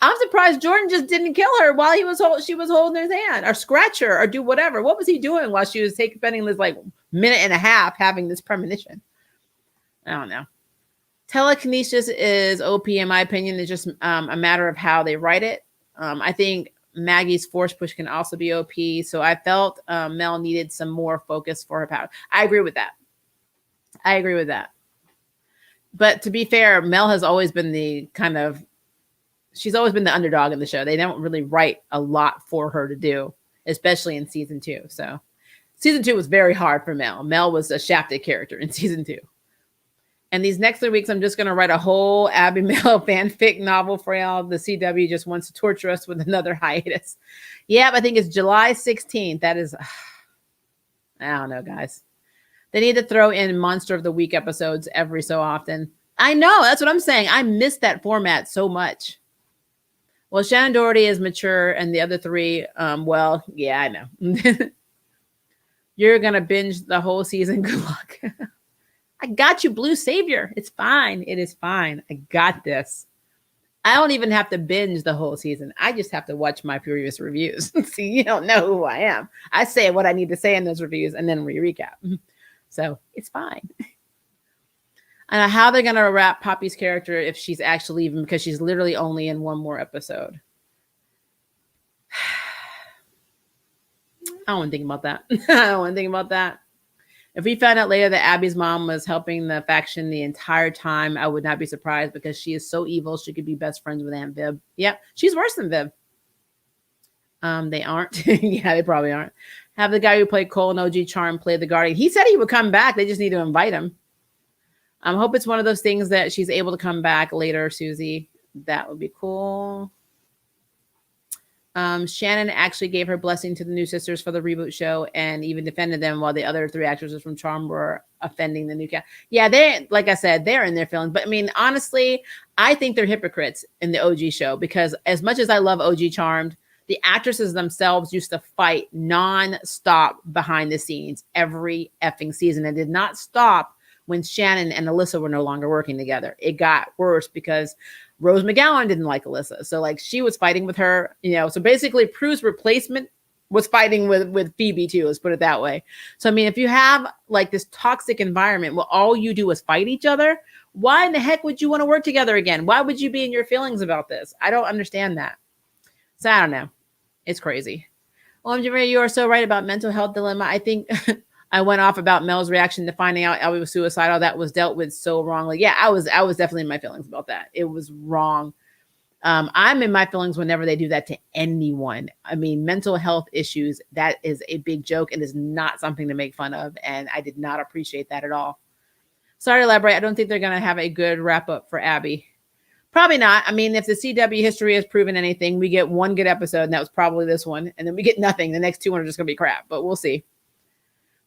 I'm surprised Jordan just didn't kill her while she was holding his hand or scratch her or do whatever. What was he doing while she was spending this like minute and a half having this premonition? I don't know. Telekinesis is OP in my opinion. It's just a matter of how they write it. I think Maggie's force push can also be OP. So I felt Mel needed some more focus for her power. I agree with that. But to be fair, Mel has always been she's always been the underdog in the show. They don't really write a lot for her to do, especially in season 2. So season 2 was very hard for Mel. Mel was a shafted character in season 2. And these next 3 weeks, I'm just going to write a whole Abby Mel fanfic novel for y'all. The CW just wants to torture us with another hiatus. Yeah, I think it's July 16th. That is, I don't know, guys. They need to throw in Monster of the Week episodes every so often. I know. That's what I'm saying. I miss that format so much. Well, Shannon Doherty is mature and the other 3, well, yeah, I know. You're going to binge the whole season. Good luck. I got you, Blue Savior. It's fine. It is fine. I got this. I don't even have to binge the whole season. I just have to watch my previous reviews. See, you don't know who I am. I say what I need to say in those reviews and then we recap. So it's fine. I don't know how they're going to wrap Poppy's character if she's actually leaving because she's literally only in one more episode. I don't want to think about that. If we found out later that Abby's mom was helping the faction the entire time, I would not be surprised because she is so evil. She could be best friends with Aunt Viv. Yep. She's worse than Viv. They aren't. Yeah, they probably aren't. Have the guy who played Cole in OG Charm play the Guardian. He said he would come back. They just need to invite him. I hope it's one of those things that she's able to come back later, Susie. That would be cool. Shannon actually gave her blessing to the new sisters for the reboot show and even defended them while the other 3 actresses from Charm were offending the new cast. Yeah, they, like I said, they're in their feelings. But I mean, honestly, I think they're hypocrites in the OG show because as much as I love OG Charmed, the actresses themselves used to fight non-stop behind the scenes every effing season and did not stop when Shannon and Alyssa were no longer working together. It got worse because Rose McGowan didn't like Alyssa. So like she was fighting with her, so basically Prue's replacement was fighting with Phoebe too. Let's put it that way. So, I mean, if you have like this toxic environment where all you do is fight each other, why in the heck would you want to work together again? Why would you be in your feelings about this? I don't understand that. So I don't know. It's crazy. Well, you are so right about mental health dilemma. I think I went off about Mel's reaction to finding out Ellie was suicidal. That was dealt with so wrongly. Yeah, I was definitely in my feelings about that. It was wrong. I'm in my feelings whenever they do that to anyone. I mean, mental health issues, that is a big joke and is not something to make fun of. And I did not appreciate that at all. Sorry to elaborate. I don't think they're going to have a good wrap up for Abby. Probably not. I mean, if the CW history has proven anything, we get one good episode, and that was probably this one. And then we get nothing. The next 2 are just going to be crap, but we'll see.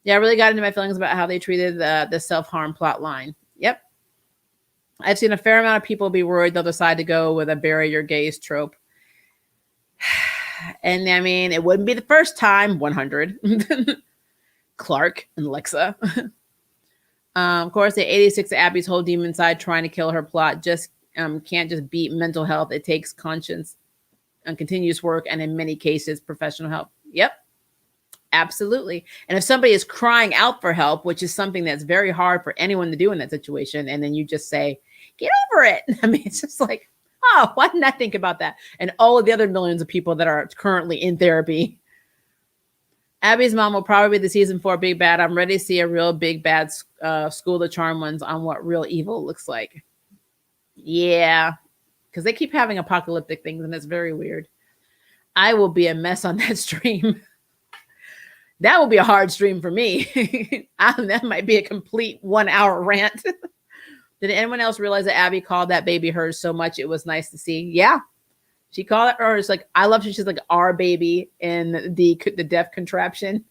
Yeah, I really got into my feelings about how they treated the self-harm plot line. Yep. I've seen a fair amount of people be worried they'll decide to go with a bury your gays trope. And I mean, it wouldn't be the first time. 100. Clark and Lexa. Of course, the 86 Abby's whole demon side trying to kill her plot just can't just beat mental health. It takes conscience and continuous work, and in many cases, professional help. Yep. Absolutely. And if somebody is crying out for help, which is something that's very hard for anyone to do in that situation, and then you just say, get over it. I mean, it's just like, oh, why didn't I think about that? And all of the other millions of people that are currently in therapy. Abby's mom will probably be the season 4 big bad. I'm ready to see a real big bad School of the Charm ones on what real evil looks like. Yeah, because they keep having apocalyptic things, and it's very weird. I will be a mess on that stream. That will be a hard stream for me. That might be a complete 1-hour rant. Did anyone else realize that Abby called that baby hers so much it was nice to see? Yeah. She called it hers. Like, I love she's like our baby in the deaf contraption.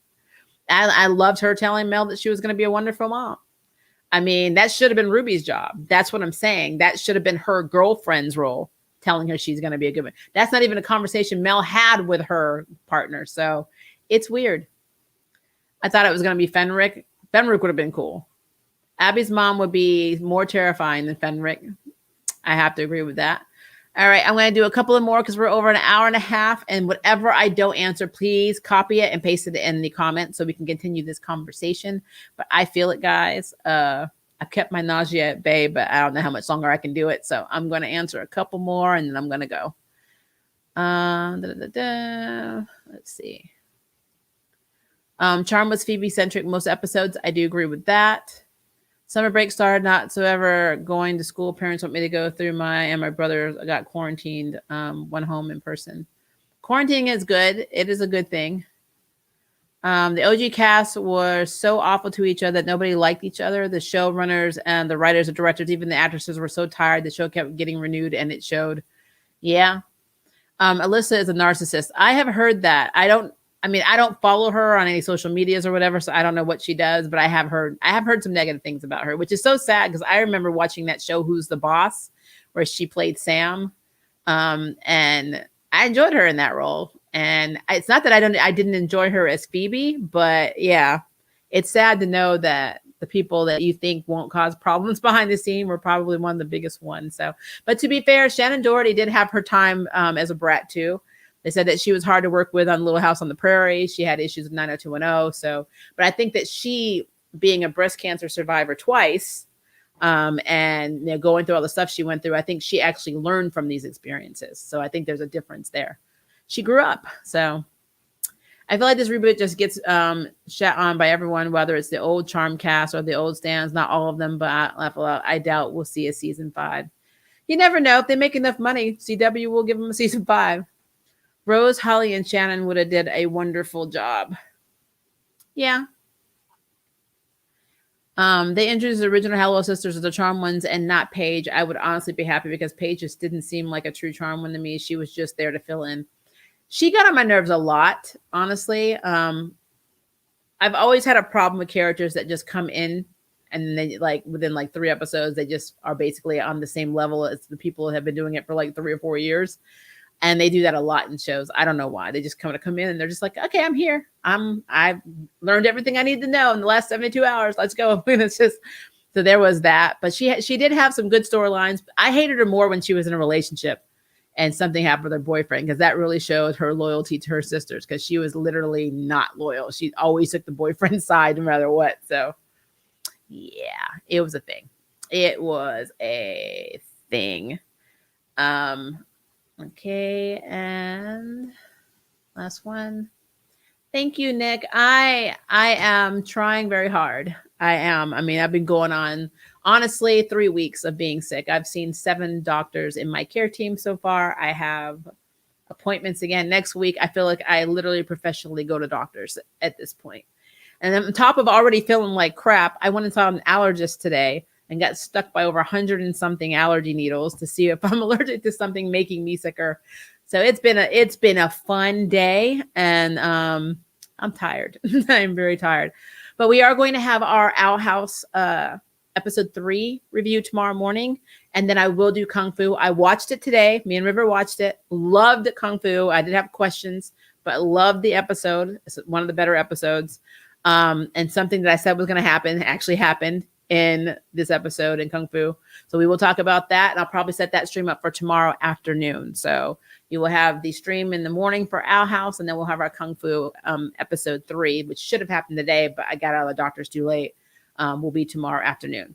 I loved her telling Mel that she was going to be a wonderful mom. I mean, that should have been Ruby's job. That's what I'm saying. That should have been her girlfriend's role, telling her she's going to be a good one. That's not even a conversation Mel had with her partner. So it's weird. I thought it was going to be Fenric. Fenric would have been cool. Abby's mom would be more terrifying than Fenric. I have to agree with that. All right, I'm going to do a couple of more because we're over an hour and a half. And whatever I don't answer, please copy it and paste it in the comments so we can continue this conversation. But I feel it, guys. I've kept my nausea at bay, but I don't know how much longer I can do it. So I'm going to answer a couple more and then I'm going to go. Let's see. Charm was Phoebe-centric most episodes. I do agree with that. Summer break started, not so ever going to school. Parents want me to go through my brother got quarantined, went home in person. Quarantining is good. It is a good thing. The OG cast were so awful to each other that nobody liked each other. The showrunners and the writers and directors, even the actresses were so tired. The show kept getting renewed and it showed. Yeah. Alyssa is a narcissist. I have heard that. I don't follow her on any social medias or whatever, so I don't know what she does, but I have heard some negative things about her, which is so sad because I remember watching that show, Who's the Boss, where she played Sam. And I enjoyed her in that role. And it's not that I didn't enjoy her as Phoebe, but yeah, it's sad to know that the people that you think won't cause problems behind the scene were probably one of the biggest ones. So, but to be fair, Shannon Doherty did have her time as a brat too. They said that she was hard to work with on Little House on the Prairie. She had issues with 90210. So, but I think that she, being a breast cancer survivor twice, and going through all the stuff she went through, I think she actually learned from these experiences. So I think there's a difference there. She grew up. So I feel like this reboot just gets shat on by everyone, whether it's the old Charm cast or the old stands. Not all of them, but I doubt we'll see a season 5. You never know. If they make enough money, CW will give them a season 5. Rose, Holly, and Shannon would have did a wonderful job. Yeah. They introduced the original Hello Sisters as the Charm ones and not Paige. I would honestly be happy because Paige just didn't seem like a true Charm one to me. She was just there to fill in. She got on my nerves a lot, honestly. I've always had a problem with characters that just come in and then within 3 episodes, they just are basically on the same level as the people that have been doing it for 3 or 4 years. And they do that a lot in shows. I don't know why. They just come in and they're just like, okay, I'm here. I've learned everything I need to know in the last 72 hours. Let's go. And it's just, so there was that. But she did have some good storylines. I hated her more when she was in a relationship and something happened with her boyfriend, because that really showed her loyalty to her sisters, because she was literally not loyal. She always took the boyfriend's side no matter what. So yeah, it was a thing. It was a thing. Okay, and last one. Thank you, Nick. I am trying very hard. I am. I mean, I've been going on, honestly, 3 weeks of being sick. I've seen 7 doctors in my care team so far. I have appointments again next week. I feel like I literally professionally go to doctors at this point. And on top of already feeling like crap, I went and saw an allergist today and got stuck by over 100 and something allergy needles to see if I'm allergic to something making me sicker. So it's been a fun day, and I'm tired. I'm very tired. But we are going to have our Owl House episode 3 review tomorrow morning, and then I will do Kung Fu. I watched it today. Me and River watched it. Loved Kung Fu. I did have questions, but loved the episode. It's one of the better episodes. And something that I said was going to happen actually happened in this episode in Kung Fu. So we will talk about that, and I'll probably set that stream up for tomorrow afternoon. So you will have the stream in the morning for Owl House, and then we'll have our Kung Fu episode 3, which should have happened today, but I got out of the doctor's too late. Will be tomorrow afternoon.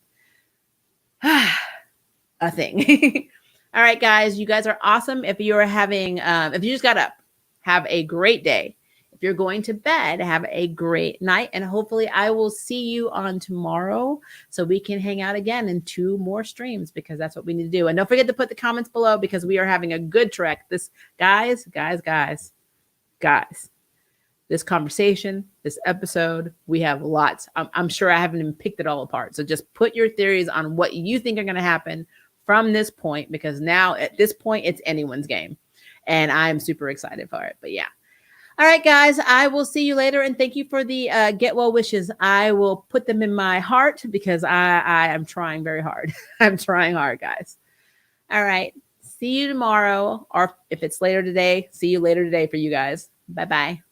A thing. All right, guys, you guys are awesome. If you are having, if you just got up, have a great day. If you're going to bed, have a great night, and hopefully I will see you on tomorrow so we can hang out again in 2 more streams, because that's what we need to do. And don't forget to put the comments below, because we are having a good trek. This guys, this conversation, this episode, we have lots. I'm sure I haven't even picked it all apart. So just put your theories on what you think are going to happen from this point, because now at this point, it's anyone's game, and I'm super excited for it. But yeah. All right, guys, I will see you later, and thank you for the get well wishes. I will put them in my heart, because I am trying very hard. I'm trying hard, guys. All right. See you tomorrow, or if it's later today, see you later today for you guys. Bye-bye.